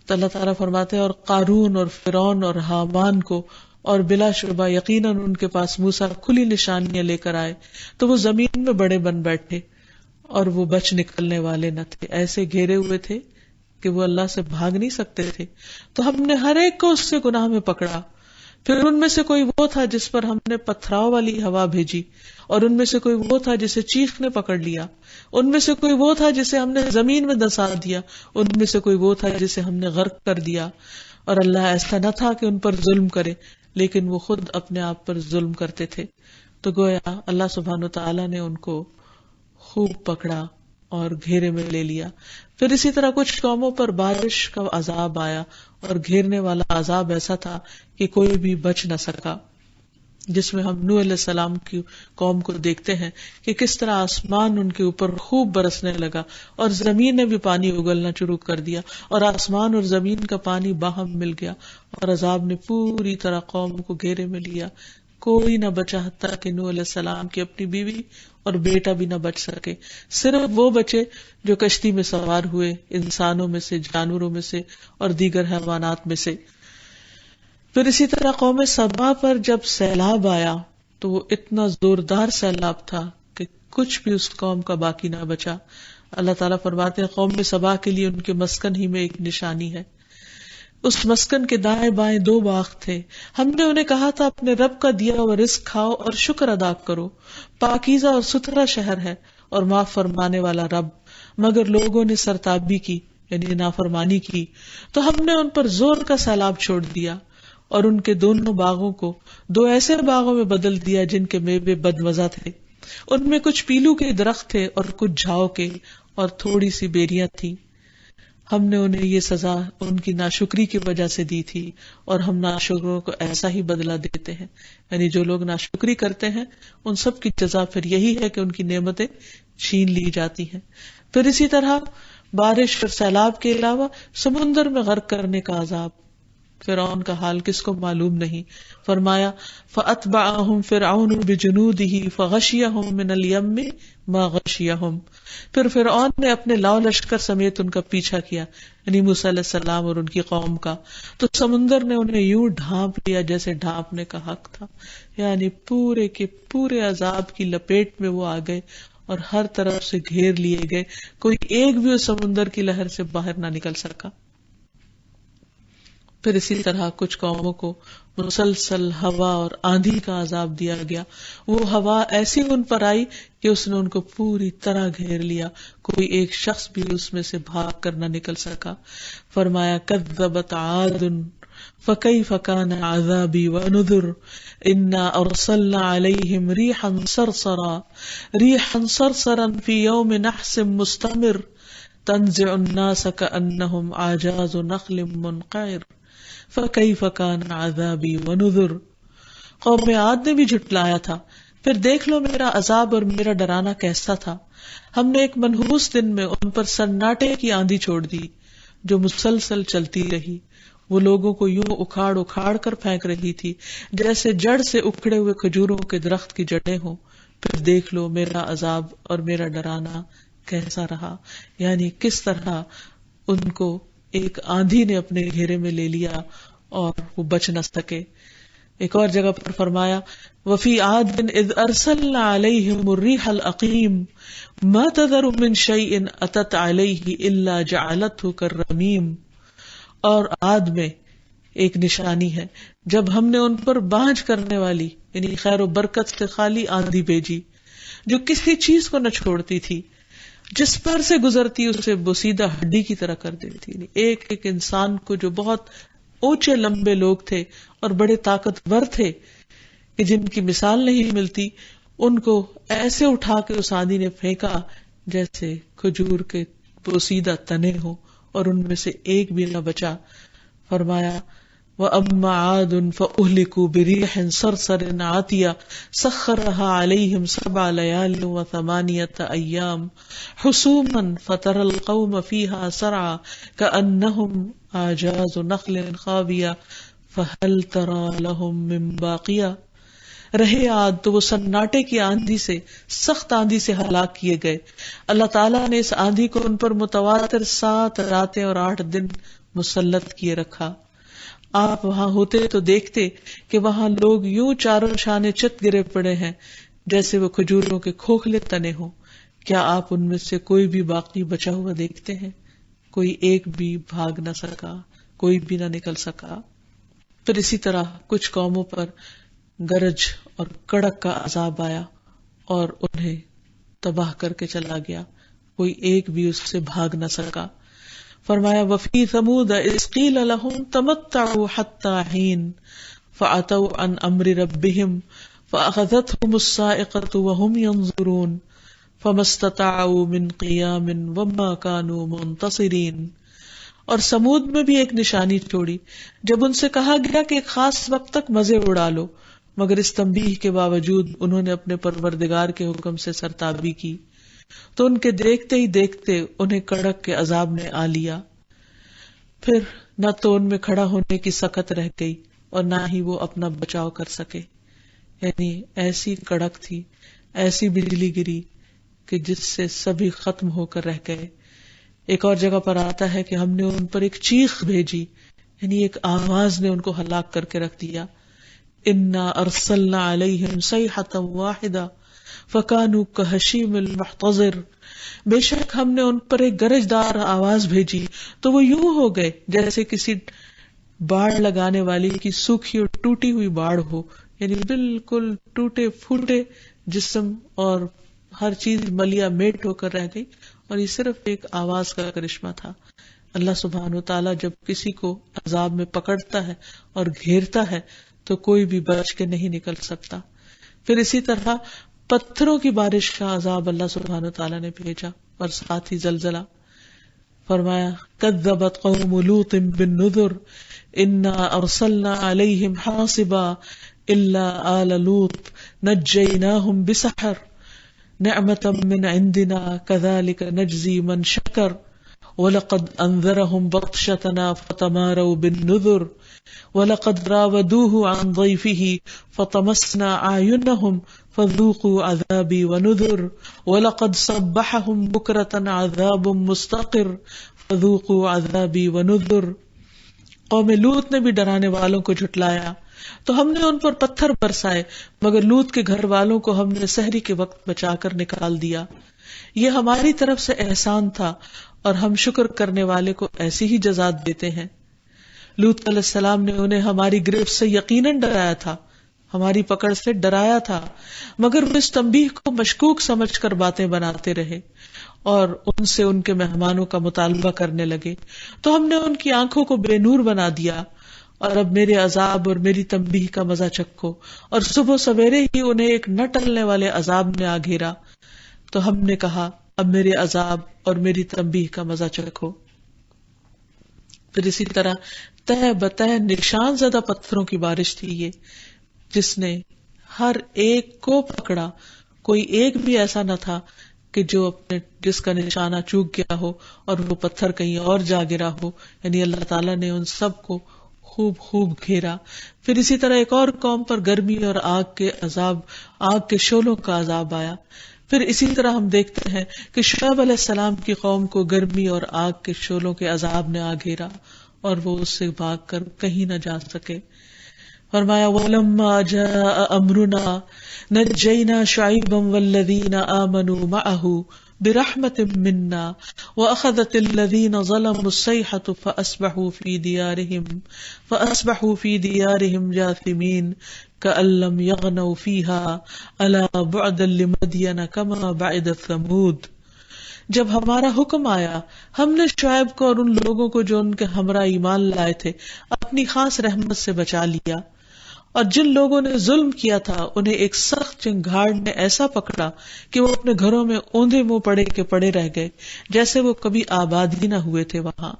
تو اللہ تعالیٰ فرماتے ہیں اور قارون اور فرعون اور حامان کو، اور بلا شبہ یقیناً ان کے پاس موسیٰ کھلی نشانیاں لے کر آئے تو وہ زمین میں بڑے بن بیٹھے اور وہ بچ نکلنے والے نہ تھے. ایسے گھیرے ہوئے تھے کہ وہ اللہ سے بھاگ نہیں سکتے تھے. تو ہم نے ہر ایک کو اس سے گناہ میں پکڑا. پھر ان میں سے کوئی وہ تھا جس پر ہم نے پتھراؤ والی ہوا بھیجی، اور ان میں سے کوئی وہ تھا جسے چیخ نے پکڑ لیا. ان میں سے کوئی وہ تھا جسے ہم نے زمین میں دسا دیا. ان میں سے کوئی وہ تھا جسے ہم نے غرق کر دیا. اور اللہ ایسا نہ تھا کہ ان پر ظلم کرے، لیکن وہ خود اپنے آپ پر ظلم کرتے تھے. تو گویا اللہ سبحانہ وتعالی نے ان کو خوب پکڑا اور گھیرے میں لے لیا. پھر اسی طرح کچھ قوموں پر بارش کا عذاب آیا، اور گھیرنے والا عذاب ایسا تھا کہ کوئی بھی بچ نہ سکا، جس میں ہم نوح علیہ السلام کی قوم کو دیکھتے ہیں کہ کس طرح آسمان ان کے اوپر خوب برسنے لگا، اور زمین نے بھی پانی اگلنا شروع کر دیا، اور آسمان اور زمین کا پانی باہم مل گیا، اور عذاب نے پوری طرح قوم کو گھیرے میں لیا. کوئی نہ بچا، حتیٰ کہ نوح علیہ السلام کی اپنی بیوی اور بیٹا بھی نہ بچ سکے. صرف وہ بچے جو کشتی میں سوار ہوئے، انسانوں میں سے، جانوروں میں سے اور دیگر حیوانات میں سے. پھر اسی طرح قوم سبا پر جب سیلاب آیا تو وہ اتنا زوردار سیلاب تھا کہ کچھ بھی اس قوم کا باقی نہ بچا. اللہ تعالیٰ فرماتے ہیں قوم سبا کے لیے ان کے مسکن ہی میں ایک نشانی ہے. اس مسکن کے دائیں بائیں 2 باغ تھے. ہم نے انہیں کہا تھا اپنے رب کا دیا ہوا رزق کھاؤ اور شکر ادا کرو. پاکیزہ اور ستھرا شہر ہے اور معاف فرمانے والا رب. مگر لوگوں نے سرتابی کی، یعنی نافرمانی کی، تو ہم نے ان پر زور کا سیلاب چھوڑ دیا اور ان کے دونوں باغوں کو 2 ایسے باغوں میں بدل دیا جن کے میوے بدمزہ تھے. ان میں کچھ پیلو کے درخت تھے اور کچھ جھاؤ کے، اور تھوڑی سی بیریاں تھیں. ہم نے انہیں یہ سزا ان کی ناشکری کی وجہ سے دی تھی اور ہم ناشکروں کو ایسا ہی بدلہ دیتے ہیں. یعنی جو لوگ ناشکری کرتے ہیں ان سب کی جزا پھر یہی ہے کہ ان کی نعمتیں چھین لی جاتی ہیں. پھر اسی طرح بارش اور سیلاب کے علاوہ سمندر میں غرق کرنے کا عذاب. فرعون کا حال کس کو معلوم نہیں. فرمایا فَأَتْبَعَهُمْ فِرْعَوْنُ بِجُنُودِهِ فَغَشِيَهُمْ مِنَ الْيَمِّ مَا غَشِيَهُمْ. پھر فرعون نے اپنے لاؤ لشکر سمیت ان کا پیچھا کیا، یعنی موسیٰ علیہ السلام اور ان کی قوم کا، تو سمندر نے انہیں یوں ڈھانپ لیا جیسے ڈھانپنے کا حق تھا. یعنی پورے کے پورے عذاب کی لپیٹ میں وہ آ گئے اور ہر طرف سے گھیر لیے گئے. کوئی ایک بھی اس سمندر کی لہر سے باہر نہ نکل سکا. پھر اسی طرح کچھ قوموں کو مسلسل ہوا اور آندھی کا عذاب دیا گیا. وہ ہوا ایسی ان پر آئی کہ اس نے ان کو پوری طرح گھیر لیا، کوئی ایک شخص بھی اس میں سے بھاگ کر نہ نکل سکا. فرمایا کذبت عاد فکیف کان عذابی ونذر انا ارسلنا علیہم ریحا صرصرا فی یوم نحس مستمر تنزع الناس کأنہم اعجاز نخل منقعر فکیف کان عذابی ونذر. قوم عاد نے بھی جھٹلایا تھا، پھر دیکھ لو میرا عذاب اور میرا ڈرانا کیسا تھا. ہم نے ایک منحوس دن میں ان پر سناٹے کی آندھی چھوڑ دی جو مسلسل چلتی رہی. وہ لوگوں کو یوں اکھاڑ اکھاڑ کر پھینک رہی تھی جیسے جڑ سے اکھڑے ہوئے کھجوروں کے درخت کی جڑیں ہوں. پھر دیکھ لو میرا عذاب اور میرا ڈرانا کیسا رہا. یعنی کس طرح ان کو ایک آندھی نے اپنے گھیرے میں لے لیا اور وہ بچ نہ سکے. ایک اور جگہ پر فرمایا وفی عاد اذ ارسلنا علیہم الریح العقیم ما تذر من شیء اتت علیہ الا جعلته کالرمیم. اور عاد میں ایک نشانی ہے جب ہم نے ان پر بانجھ کرنے والی یعنی خیر و برکت سے خالی آندھی بھیجی جو کسی چیز کو نہ چھوڑتی تھی، جس پر سے گزرتی اسے بوسیدہ ہڈی کی طرح کر دیتی. ایک ایک انسان کو جو بہت اونچے لمبے لوگ تھے اور بڑے طاقتور تھے کہ جن کی مثال نہیں ملتی، ان کو ایسے اٹھا کے اس آندھی نے پھینکا جیسے کھجور کے بوسیدہ تنے ہو اور ان میں سے ایک بھی نہ بچا. فرمایا وَأَمَّا عَادٌ فَأُهْلِكُوا بِرِيحٍ صَرْصَرٍ عَاتِيَةٍ سَخَّرَهَا عَلَيْهِمْ 7 لَيَالٍ و8 أَيَّامٍ حُسُومًا فَتَرَى الْقَوْمَ فِيهَا سَرْعَىٰ كَأَنَّهُمْ أَعْجَازُ نَخْلٍ خَاوِيَةٍ فَهَلْ تَرَىٰ لَهُم مِّن بَاقِيَةٍ. رہے عاد تو وہ سناٹے کی آندھی سے، سخت آندھی سے ہلاک کیے گئے. اللہ تعالیٰ نے اس آندھی کو ان پر متواتر 7 راتیں اور 8 دن مسلط کیے رکھا. آپ وہاں ہوتے تو دیکھتے کہ وہاں لوگ یوں چاروں شانے چت گرے پڑے ہیں جیسے وہ کھجوروں کے کھوکھلے تنے ہوں. کیا آپ ان میں سے کوئی بھی باقی بچا ہوا دیکھتے ہیں؟ کوئی ایک بھی بھاگ نہ سکا، کوئی بھی نہ نکل سکا. پھر اسی طرح کچھ قوموں پر گرج اور کڑک کا عذاب آیا اور انہیں تباہ کر کے چلا گیا، کوئی ایک بھی اس سے بھاگ نہ سکا. فرمایا وفی ثمود اذ قیل لهم تمتعوا حتى حین فعتوا عن امر ربهم فاخذتهم الصاعقة وهم ينظرون فما استطاعوا من قیام وما كانوا منتصرین. اور سمود میں بھی ایک نشانی چھوڑی جب ان سے کہا گیا کہ ایک خاص وقت تک مزے اڑا لو، مگر اس تنبیہ کے باوجود انہوں نے اپنے پروردگار کے حکم سے سرتابی کی تو ان کے دیکھتے ہی دیکھتے انہیں کڑک کے عذاب نے آ لیا. پھر نہ تو ان میں کھڑا ہونے کی سخت رہ گئی اور نہ ہی وہ اپنا بچاؤ کر سکے. یعنی ایسی کڑک تھی، ایسی بجلی گری کہ جس سے سبھی ختم ہو کر رہ گئے. ایک اور جگہ پر آتا ہے کہ ہم نے ان پر ایک چیخ بھیجی، یعنی ایک آواز نے ان کو ہلاک کر کے رکھ دیا. انا ارسلنا علیہم صیحۃ واحدہ فکانوا کہشیم المحتضر. بے شک ہم نے ان پر ایک گرج دار آواز بھیجی تو وہ یوں ہو گئے جیسے کسی باڑ لگانے والی کی سوکھی اور ٹوٹی ہوئی باڑ ہو. یعنی بالکل ٹوٹے پھوٹے جسم اور ہر چیز ملیا میٹ ہو کر رہ گئی، اور یہ صرف ایک آواز کا کرشمہ تھا. اللہ سبحانہ و تعالیٰ جب کسی کو عذاب میں پکڑتا ہے اور گھیرتا ہے تو کوئی بھی بچ کے نہیں نکل سکتا. پھر اسی طرح پتھروں کی بارش کا عذاب اللہ سبحانہ و تعالیٰ نے بھیجا اور ساتھ ہی زلزلہ. فرمایا کذبت قوم لوط بالنذر انا ارسلنا علیہم حاصبا الا آل لوط نجیناہم بسحر نعمتا من عندنا كذلك نجزی من شکر وَلَقَدْ أَنذَرَهُمْ بَطْشَتَنَا فَتَمَارَوْا بِالنُّذُرِ وَلَقَدْ رَاوَدُوهُ عَنْ ضَيْفِهِ فَطَمَسْنَا أَعْيُنَهُمْ فَذُوقُوا عَذَابِي وَنُذُرِ وَلَقَدْ صَبَّحَهُمْ بُكْرَةً عَذَابٌ مُسْتَقِرٌ فَذُوقُوا عَذَابِي وَنُذُرِ۔ قوم لوط نے بھی ڈرانے والوں کو جھٹلایا تو ہم نے ان پر پتھر برسائے، مگر لوط کے گھر والوں کو ہم نے سحری کے وقت بچا کر نکال دیا۔ یہ ہماری طرف سے احسان تھا اور ہم شکر کرنے والے کو ایسی ہی جزا دیتے ہیں۔ لوط علیہ السلام نے انہیں ہماری گرفت سے یقیناً ڈرایا تھا، ہماری پکڑ سے ڈرایا تھا، مگر وہ اس تنبیہ کو مشکوک سمجھ کر باتیں بناتے رہے اور ان سے ان کے مہمانوں کا مطالبہ کرنے لگے، تو ہم نے ان کی آنکھوں کو بے نور بنا دیا، اور اب میرے عذاب اور میری تنبیہ کا مزہ چکھو۔ اور صبح سویرے ہی انہیں ایک نہ ٹلنے والے عذاب نے آ گھیرا، تو ہم نے کہا اب میرے عذاب اور میری تنبیہ کا مزہ چکھو۔ پھر اسی طرح تہ بتہ نشان زدہ پتھروں کی بارش تھی یہ، جس نے ہر ایک کو پکڑا، کوئی ایک بھی ایسا نہ تھا کہ جو اپنے جس کا نشانہ چوک گیا ہو اور وہ پتھر کہیں اور جا گرا ہو، یعنی اللہ تعالیٰ نے ان سب کو خوب گھیرا۔ پھر اسی طرح ایک اور قوم پر گرمی اور آگ کے شعلوں کا عذاب آیا۔ پھر اسی طرح ہم دیکھتے ہیں کہ شعیب علیہ السلام کی قوم کو گرمی اور آگ کے شعلوں کے عذاب نے آ گھیرا اور وہ اس سے بھاگ کر کہیں نہ جا سکے۔ فرمایا وَلَمَّا جَاءَ أَمْرُنَا نَجَّيْنَا شُعَيْبًا وَالَّذِينَ آمَنُوا مَعَهُ بِرَحْمَةٍ مِنَّا وَأَخَذَتِ الَّذِينَ ظَلَمُوا الصَّيْحَةُ فَأَصْبَحُوا فِي دِيَارِهِمْ جَاثِمِينَ كَأَن لَّمْ يَغْنَوْا فِيهَا أَلَا بُعْدًا لِمَدْيَنَ كَمَا بَعِدَتْ ثَمُودُ۔ جب ہمارا حکم آیا ہم نے شعیب کو اور ان لوگوں کو جو ان کے ہمراہ ایمان لائے تھے اپنی خاص رحمت سے بچا لیا، اور جن لوگوں نے ظلم کیا تھا انہیں ایک سخت چنگھاڑ نے ایسا پکڑا کہ وہ اپنے گھروں میں اوندھے منہ پڑے کے پڑے رہ گئے، جیسے وہ کبھی آباد ہی نہ ہوئے تھے وہاں۔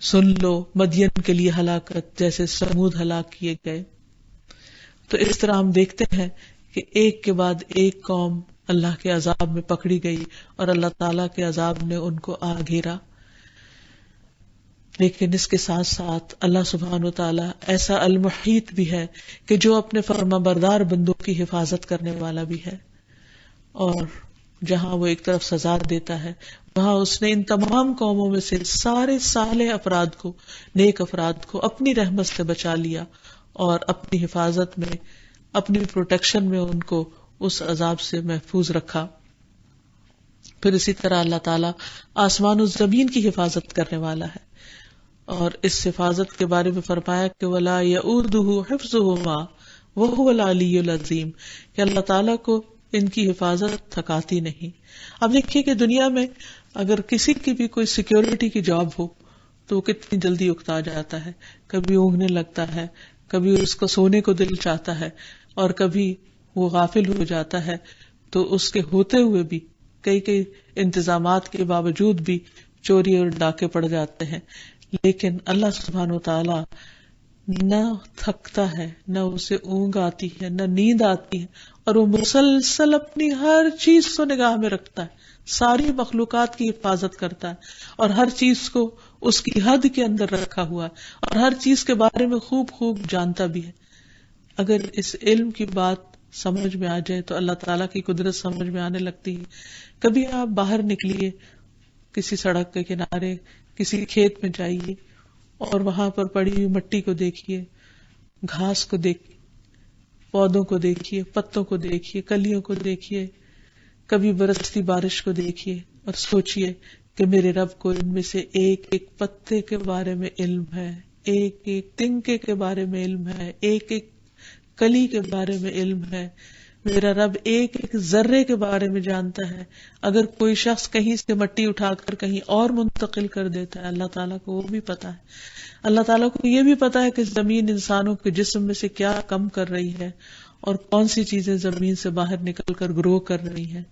سن لو مدین کے لیے ہلاکت جیسے سمود ہلاک کیے گئے۔ تو اس طرح ہم دیکھتے ہیں کہ ایک کے بعد ایک قوم اللہ کے عذاب میں پکڑی گئی اور اللہ تعالیٰ کے عذاب نے ان کو آ گھیرا۔ لیکن اس کے ساتھ ساتھ اللہ سبحانہ و تعالیٰ ایسا المحیط بھی ہے کہ جو اپنے فرما بردار بندوں کی حفاظت کرنے والا بھی ہے، اور جہاں وہ ایک طرف سزا دیتا ہے وہاں اس نے ان تمام قوموں میں سے سارے صالح افراد کو، نیک افراد کو اپنی رحمت سے بچا لیا اور اپنی حفاظت میں، اپنی پروٹیکشن میں ان کو اس عذاب سے محفوظ رکھا۔ پھر اسی طرح اللہ تعالیٰ آسمان و زمین کی حفاظت کرنے والا ہے، اور اس حفاظت کے بارے میں فرمایا کہ وَلَا يَئُودُهُ حِفْظُهُمَا وَهُوَ الْعَلِيُّ الْعَظِيمُ، کہ اللہ تعالیٰ کو ان کی حفاظت تھکاتی نہیں۔ اب دیکھیے کہ دنیا میں اگر کسی کی بھی کوئی سیکیورٹی کی جاب ہو تو وہ کتنی جلدی اکتا جاتا ہے، کبھی اونگنے لگتا ہے، کبھی اس کو سونے کو دل چاہتا ہے، اور کبھی وہ غافل ہو جاتا ہے، تو اس کے ہوتے ہوئے بھی کئی انتظامات کے باوجود بھی چوری اور ڈاکے پڑ جاتے ہیں۔ لیکن اللہ سبحانہ و تعالی نہ تھکتا ہے، نہ اسے اونگ آتی ہے، نہ نیند آتی ہے، اور وہ مسلسل اپنی ہر چیز کو نگاہ میں رکھتا ہے، ساری مخلوقات کی حفاظت کرتا ہے، اور ہر چیز کو اس کی حد کے اندر رکھا ہوا ہے، اور ہر چیز کے بارے میں خوب جانتا بھی ہے۔ اگر اس علم کی بات سمجھ میں آ جائے تو اللہ تعالیٰ کی قدرت سمجھ میں آنے لگتی ہے۔ کبھی آپ باہر نکلیے، کسی سڑک کے کنارے، کسی کھیت میں جائیے اور وہاں پر پڑی ہوئی مٹی کو دیکھیے، گھاس کو دیکھیے، پودوں کو دیکھیے، پتوں کو دیکھیے، کلیوں کو دیکھیے، کبھی برستی بارش کو دیکھیے اور سوچئے کہ میرے رب کو ان میں سے ایک ایک پتے کے بارے میں علم ہے، ایک ایک تنکے کے بارے میں علم ہے، ایک ایک کلی کے بارے میں علم ہے، میرا رب ایک ایک ذرے کے بارے میں جانتا ہے۔ اگر کوئی شخص کہیں سے مٹی اٹھا کر کہیں اور منتقل کر دیتا ہے، اللہ تعالیٰ کو وہ بھی پتا ہے۔ اللہ تعالیٰ کو یہ بھی پتا ہے کہ زمین انسانوں کے جسم میں سے کیا کم کر رہی ہے اور کون سی چیزیں زمین سے باہر نکل کر گرو کر رہی ہیں۔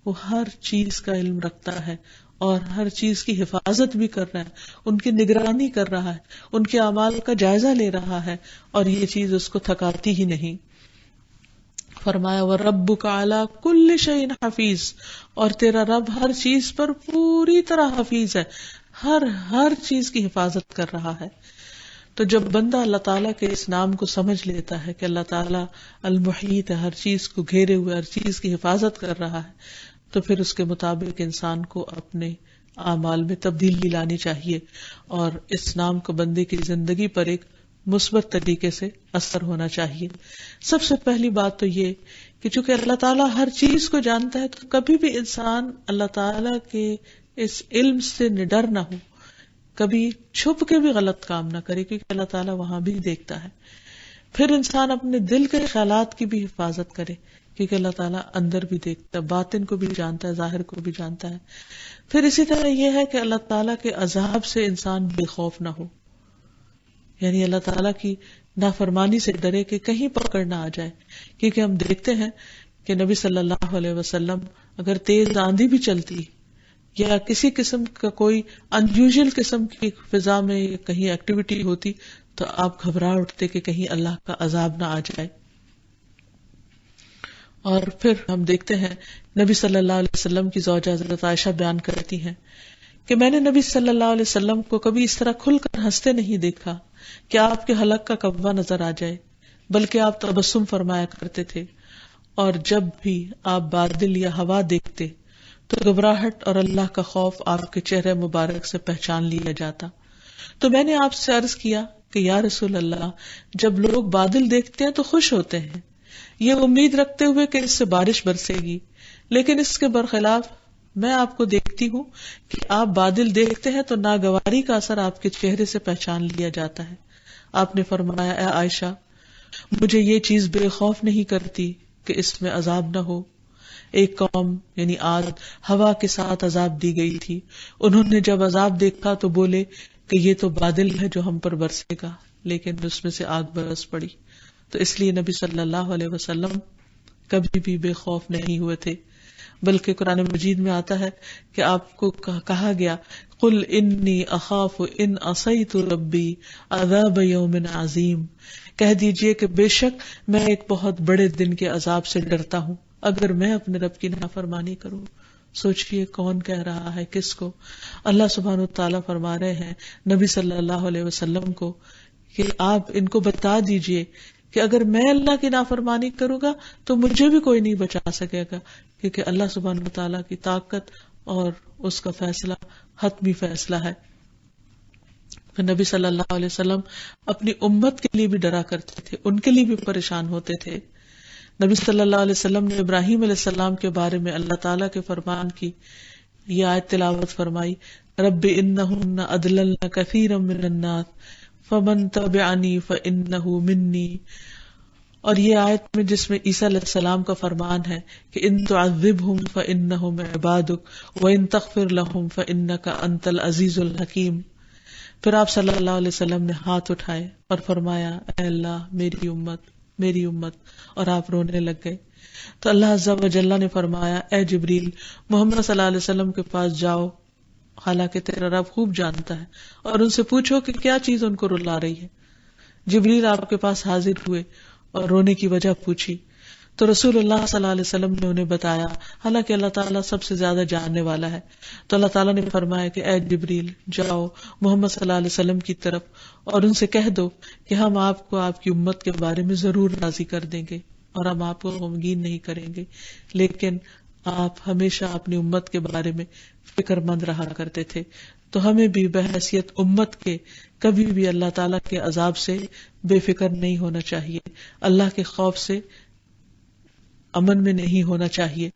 وہ ہر چیز کا علم رکھتا ہے اور ہر چیز کی حفاظت بھی کر رہا ہے، ان کی نگرانی کر رہا ہے، ان کے اعمال کا جائزہ لے رہا ہے، اور یہ چیز اس کو تھکاتی ہی نہیں. فرمایا وَرَبُّكَ عَلَى كُلِّ شَيْءٍ حَفِيظٌ، اور تیرا رب ہر چیز پر پوری طرح حفیظ ہے، ہر چیز کی حفاظت کر رہا ہے. تو جب بندہ اللہ تعالیٰ کے اس نام کو سمجھ لیتا ہے کہ اللہ تعالیٰ المحیط ہے، ہر چیز کو گھیرے ہوئے، ہر چیز کی حفاظت کر رہا ہے، تو پھر اس کے مطابق انسان کو اپنے اعمال میں تبدیلی لانی چاہیے، اور اس نام کو بندے کی زندگی پر ایک مثبت طریقے سے اثر ہونا چاہیے. سب سے پہلی بات تو یہ کہ چونکہ اللہ تعالیٰ ہر چیز کو جانتا ہے، تو کبھی بھی انسان اللہ تعالیٰ کے اس علم سے نڈر نہ ہو، کبھی چھپ کے بھی غلط کام نہ کرے، کیونکہ اللہ تعالیٰ وہاں بھی دیکھتا ہے. پھر انسان اپنے دل کے خیالات کی بھی حفاظت کرے، کیونکہ اللہ تعالیٰ اندر بھی دیکھتا ہے، باطن کو بھی جانتا ہے، ظاہر کو بھی جانتا ہے. پھر اسی طرح یہ ہے کہ اللہ تعالیٰ کے عذاب سے انسان بے خوف نہ ہو، یعنی اللہ تعالیٰ کی نافرمانی سے ڈرے کہ کہیں پکڑ نہ آ جائے. کیونکہ ہم دیکھتے ہیں کہ نبی صلی اللہ علیہ وسلم اگر تیز آندھی بھی چلتی یا کسی قسم کا کوئی انیوژل قسم کی فضا میں کہیں ایکٹیویٹی ہوتی تو آپ گھبرا اٹھتے کہ کہیں اللہ کا عذاب نہ آ جائے. اور پھر ہم دیکھتے ہیں نبی صلی اللہ علیہ وسلم کی زوجہ حضرت عائشہ بیان کرتی ہیں کہ میں نے نبی صلی اللہ علیہ وسلم کو کبھی اس طرح کھل کر ہنستے نہیں دیکھا کہ آپ کے حلق کا کبا نظر آ جائے، بلکہ آپ تبسم فرمایا کرتے تھے، اور جب بھی آپ بادل یا ہوا دیکھتے تو گھبراہٹ اور اللہ کا خوف آپ کے چہرے مبارک سے پہچان لیا جاتا. تو میں نے آپ سے عرض کیا کہ یا رسول اللہ، جب لوگ بادل دیکھتے ہیں تو خوش ہوتے ہیں، یہ امید رکھتے ہوئے کہ اس سے بارش برسے گی، لیکن اس کے برخلاف میں آپ کو دیکھتی ہوں کہ آپ بادل دیکھتے ہیں تو ناگواری کا اثر آپ کے چہرے سے پہچان لیا جاتا ہے. آپ نے فرمایا اے عائشہ، مجھے یہ چیز بے خوف نہیں کرتی کہ اس میں عذاب نہ ہو. ایک قوم یعنی عاد ہوا کے ساتھ عذاب دی گئی تھی، انہوں نے جب عذاب دیکھا تو بولے کہ یہ تو بادل ہے جو ہم پر برسے گا، لیکن اس میں سے آگ برس پڑی. تو اس لیے نبی صلی اللہ علیہ وسلم کبھی بھی بے خوف نہیں ہوئے تھے، بلکہ قرآن مجید میں آتا ہے کہ آپ کو کہا گیا قل انی اخاف ان عصیت ربی عذاب یوم عظیم، کہہ دیجئے کہ بے شک میں ایک بہت بڑے دن کے عذاب سے ڈرتا ہوں اگر میں اپنے رب کی نافرمانی کروں. سوچئے کون کہہ رہا ہے کس کو؟ اللہ سبحانہ وتعالیٰ فرما رہے ہیں نبی صلی اللہ علیہ وسلم کو کہ آپ ان کو بتا دیجئے کہ اگر میں اللہ کی نافرمانی کروں گا تو مجھے بھی کوئی نہیں بچا سکے گا، کیونکہ اللہ سبحانہ وتعالیٰ کی طاقت اور اس کا فیصلہ حتمی فیصلہ ہے. پھر نبی صلی اللہ علیہ وسلم اپنی امت کے لیے بھی ڈرا کرتے تھے، ان کے لیے بھی پریشان ہوتے تھے. نبی صلی اللہ علیہ وسلم نے ابراہیم علیہ السلام کے بارے میں اللہ تعالیٰ کے فرمان کی یہ آیت تلاوت فرمائی، رب انہن اضللن کثیرا من الناس فمن تبعنی فانہ منی. اور یہ آیت میں جس میں عیسیٰ علیہ السلام کا فرمان ہے کہ ان تعذبہم فانہم عبادک وان تغفر لہم فانک انت العزیز الحکیم. پھر آپ صلی اللہ علیہ وسلم نے ہاتھ اٹھائے اور فرمایا اے اللہ میری امت میری امت، اور آپ رونے لگ گئے. تو اللہ عز و جل نے فرمایا اے جبریل محمد صلی اللہ علیہ وسلم کے پاس جاؤ، حالانکہ تیرا رب خوب جانتا ہے، اور ان سے پوچھو کہ کیا چیز ان کو رلا رہی ہے. جبریل آپ کے پاس حاضر ہوئے اور رونے کی وجہ پوچھی تو رسول اللہ صلی اللہ علیہ وسلم نے انہیں بتایا، حالانکہ اللہ تعالیٰ سب سے زیادہ جاننے والا ہے. تو اللہ تعالیٰ نے فرمایا کہ اے جبریل جاؤ محمد صلی اللہ علیہ وسلم کی طرف اور ان سے کہہ دو کہ ہم آپ کو آپ کی امت کے بارے میں ضرور راضی کر دیں گے اور ہم آپ کو غمگین نہیں کریں گے، لیکن آپ ہمیشہ اپنی امت کے بارے میں فکر مند رہا کرتے تھے. تو ہمیں بھی بحیثیت امت کے کبھی بھی اللہ تعالیٰ کے عذاب سے بے فکر نہیں ہونا چاہیے، اللہ کے خوف سے امن میں نہیں ہونا چاہیے.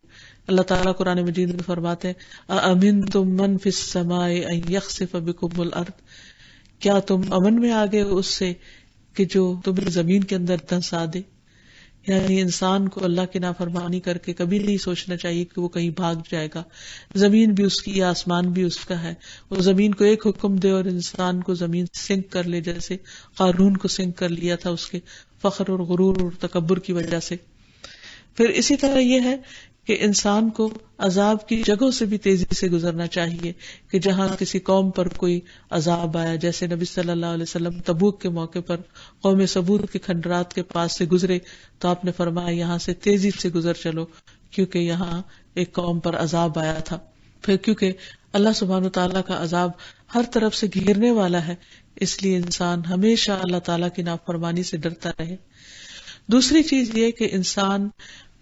اللہ تعالیٰ قرآن مجید میں فرماتے ہیں اَأَمِنْتُم مَّن فِي السَّمَاءِ أَن يَخْسِفَ بِكُمُ الْأَرْضَ، کیا تم امن میں آ گئے اس سے کہ جو تمہیں زمین کے اندر دھنسا دے. یعنی انسان کو اللہ کی نافرمانی کر کے کبھی نہیں سوچنا چاہیے کہ وہ کہیں بھاگ جائے گا. زمین بھی اس کی یا آسمان بھی اس کا ہے. وہ زمین کو ایک حکم دے اور انسان کو زمین سنک کر لے، جیسے قارون کو سنک کر لیا تھا اس کے فخر اور غرور اور تکبر کی وجہ سے. پھر اسی طرح یہ ہے کہ انسان کو عذاب کی جگہوں سے بھی تیزی سے گزرنا چاہیے، کہ جہاں کسی قوم پر کوئی عذاب آیا، جیسے نبی صلی اللہ علیہ وسلم تبوک کے موقع پر قوم ثبوت کے کھنڈرات کے پاس سے گزرے تو آپ نے فرمایا یہاں سے تیزی سے گزر چلو، کیونکہ یہاں ایک قوم پر عذاب آیا تھا. پھر کیونکہ اللہ سبحانہ تعالیٰ کا عذاب ہر طرف سے گھیرنے والا ہے، اس لیے انسان ہمیشہ اللہ تعالیٰ کی نافرمانی سے ڈرتا رہے. دوسری چیز یہ کہ انسان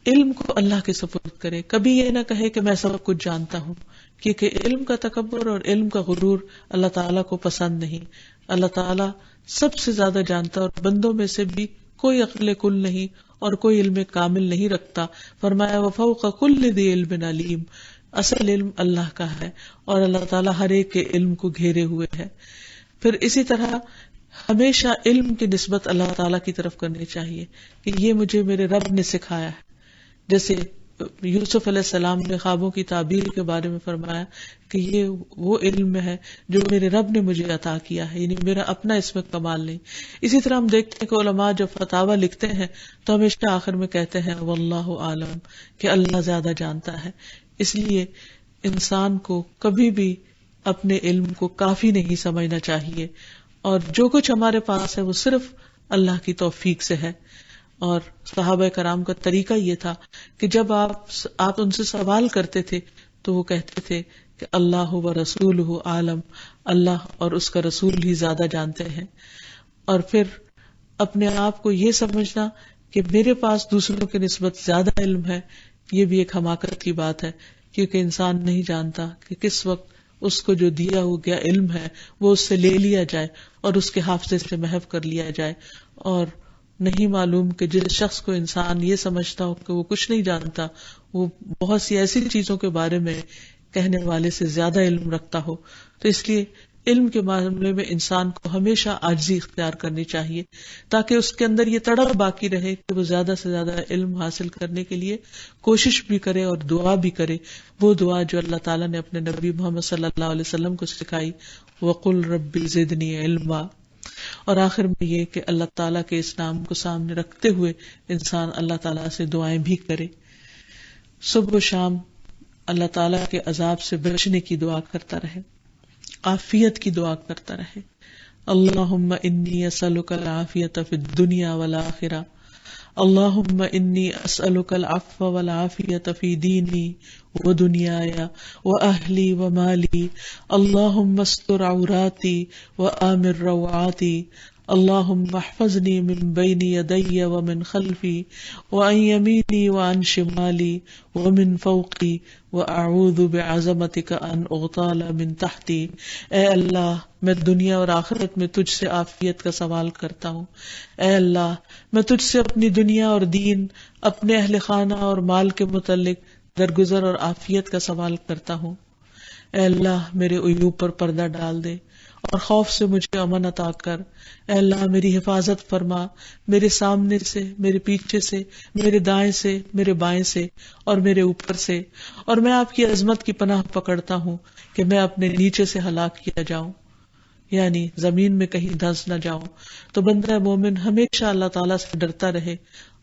علم کو اللہ کے سپرد کرے، کبھی یہ نہ کہے کہ میں سب کچھ جانتا ہوں، کیونکہ علم کا تکبر اور علم کا غرور اللہ تعالیٰ کو پسند نہیں. اللہ تعالیٰ سب سے زیادہ جانتا، اور بندوں میں سے بھی کوئی عقل کل نہیں اور کوئی علم کامل نہیں رکھتا. فرمایا وفوق کل ذی علم علیم، اصل علم اللہ کا ہے اور اللہ تعالیٰ ہر ایک کے علم کو گھیرے ہوئے ہے. پھر اسی طرح ہمیشہ علم کی نسبت اللہ تعالیٰ کی طرف کرنی چاہیے کہ یہ مجھے میرے رب نے سکھایا ہے. جیسے یوسف علیہ السلام نے خوابوں کی تعبیر کے بارے میں فرمایا کہ یہ وہ علم ہے جو میرے رب نے مجھے عطا کیا ہے، یعنی میرا اپنا اس میں کمال نہیں. اسی طرح ہم دیکھتے ہیں کہ علماء جب فتاوی لکھتے ہیں تو ہمیشہ آخر میں کہتے ہیں واللہ عالم، کہ اللہ زیادہ جانتا ہے. اس لیے انسان کو کبھی بھی اپنے علم کو کافی نہیں سمجھنا چاہیے، اور جو کچھ ہمارے پاس ہے وہ صرف اللہ کی توفیق سے ہے. اور صحابہ کرام کا طریقہ یہ تھا کہ جب آپ ان سے سوال کرتے تھے تو وہ کہتے تھے کہ اللہ و رسولہ عالم، اللہ اور اس کا رسول ہی زیادہ جانتے ہیں. اور پھر اپنے آپ کو یہ سمجھنا کہ میرے پاس دوسروں کے نسبت زیادہ علم ہے، یہ بھی ایک حماقت کی بات ہے، کیونکہ انسان نہیں جانتا کہ کس وقت اس کو جو دیا ہو گیا علم ہے وہ اس سے لے لیا جائے اور اس کے حافظے سے محو کر لیا جائے. اور نہیں معلوم کہ جس شخص کو انسان یہ سمجھتا ہو کہ وہ کچھ نہیں جانتا، وہ بہت سی ایسی چیزوں کے بارے میں کہنے والے سے زیادہ علم رکھتا ہو. تو اس لیے علم کے معاملے میں انسان کو ہمیشہ عاجزی اختیار کرنی چاہیے، تاکہ اس کے اندر یہ تڑپ باقی رہے کہ وہ زیادہ سے زیادہ علم حاصل کرنے کے لیے کوشش بھی کرے اور دعا بھی کرے، وہ دعا جو اللہ تعالیٰ نے اپنے نبی محمد صلی اللہ علیہ وسلم کو سکھائی، وَقُلْ رَبِّ زِدْنِي عِلْمًا. اور آخر میں یہ کہ اللہ تعالیٰ کے اس نام کو سامنے رکھتے ہوئے انسان اللہ تعالیٰ سے دعائیں بھی کرے. صبح و شام اللہ تعالیٰ کے عذاب سے بچنے کی دعا کرتا رہے، عافیت کی دعا کرتا رہے. اللہم انی اسألک العافیت فی الدنیا والآخرہ، اللہم انی اسألک العفو والعافیت فی دینی ودنیای واہلی ومالی، اللہم استر عوراتی وآمن روعاتی، اللہم احفظنی من بین یدی ومن خلفی وعن یمینی وعن شمالی ومن فوقی واعوذ بعظمتک ان اغتال من تحتی. اے اللہ میں دنیا اور آخرت میں تجھ سے عافیت کا سوال کرتا ہوں. اے اللہ میں تجھ سے اپنی دنیا اور دین، اپنے اہل خانہ اور مال کے متعلق درگزر اور عافیت کا سوال کرتا ہوں. اے اللہ میرے عیوب پر پردہ ڈال دے اور خوف سے مجھے امن عطا کر. اے اللہ میری حفاظت فرما، میرے سامنے سے، میرے پیچھے سے، میرے دائیں سے، میرے بائیں سے اور میرے اوپر سے. اور میں آپ کی عظمت کی پناہ پکڑتا ہوں کہ میں اپنے نیچے سے ہلاک کیا جاؤں، یعنی زمین میں کہیں دھنس نہ جاؤں. تو بندہ مومن ہمیشہ اللہ تعالیٰ سے ڈرتا رہے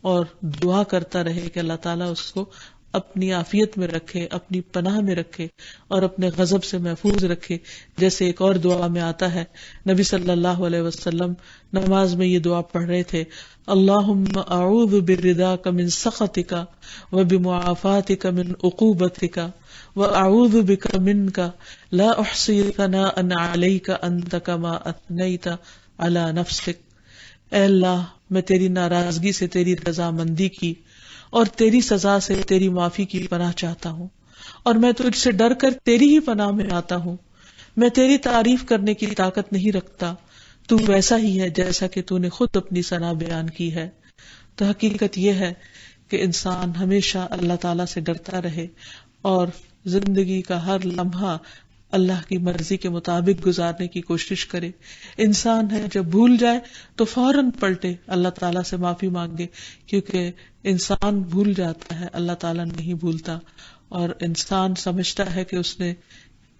اور دعا کرتا رہے کہ اللہ تعالیٰ اس کو اپنی عافیت میں رکھے، اپنی پناہ میں رکھے اور اپنے غضب سے محفوظ رکھے. جیسے ایک اور دعا میں آتا ہے، نبی صلی اللہ علیہ وسلم نماز میں یہ دعا پڑھ رہے تھے، اللہم اعوذ برضاک من سخطک وبمعافاتک من عقوبتک واعوذ بک منک لا احصی ثناء علیک انت کما اثنیت علی نفسک. اے اللہ میں تیری ناراضگی سے، تیری رضامندی کی اور تیری سزا سے، تیری معافی کی پناہ چاہتا ہوں، اور میں تجھ سے ڈر کر تیری ہی پناہ میں آتا ہوں. میں تیری تعریف کرنے کی طاقت نہیں رکھتا، تو ویسا ہی ہے جیسا کہ تو نے خود اپنی ثنا بیان کی ہے. تو حقیقت یہ ہے کہ انسان ہمیشہ اللہ تعالیٰ سے ڈرتا رہے اور زندگی کا ہر لمحہ اللہ کی مرضی کے مطابق گزارنے کی کوشش کرے. انسان ہے جب بھول جائے تو فوراً پلٹے، اللہ تعالیٰ سے معافی مانگے، کیونکہ انسان بھول جاتا ہے، اللہ تعالیٰ نہیں بھولتا. اور انسان سمجھتا ہے کہ اس نے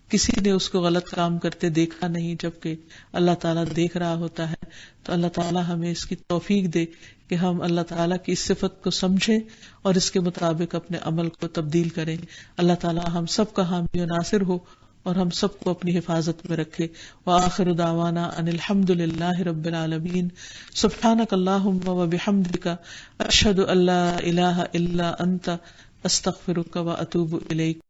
کسی نے اس کو غلط کام کرتے دیکھا نہیں جبکہ اللہ تعالیٰ دیکھ رہا ہوتا ہے. تو اللہ تعالیٰ ہمیں اس کی توفیق دے کہ ہم اللہ تعالیٰ کی اس صفت کو سمجھیں اور اس کے مطابق اپنے عمل کو تبدیل کریں. اللہ تعالیٰ ہم سب کا حامی و ناصر ہو اور ہم سب کو اپنی حفاظت میں رکھے. وآخر دعوانا ان الحمد للہ رب العالمین. سبحانک اللہم وبحمدک اشہد ان لا الہ الا انت استغفرک واتوب الیک.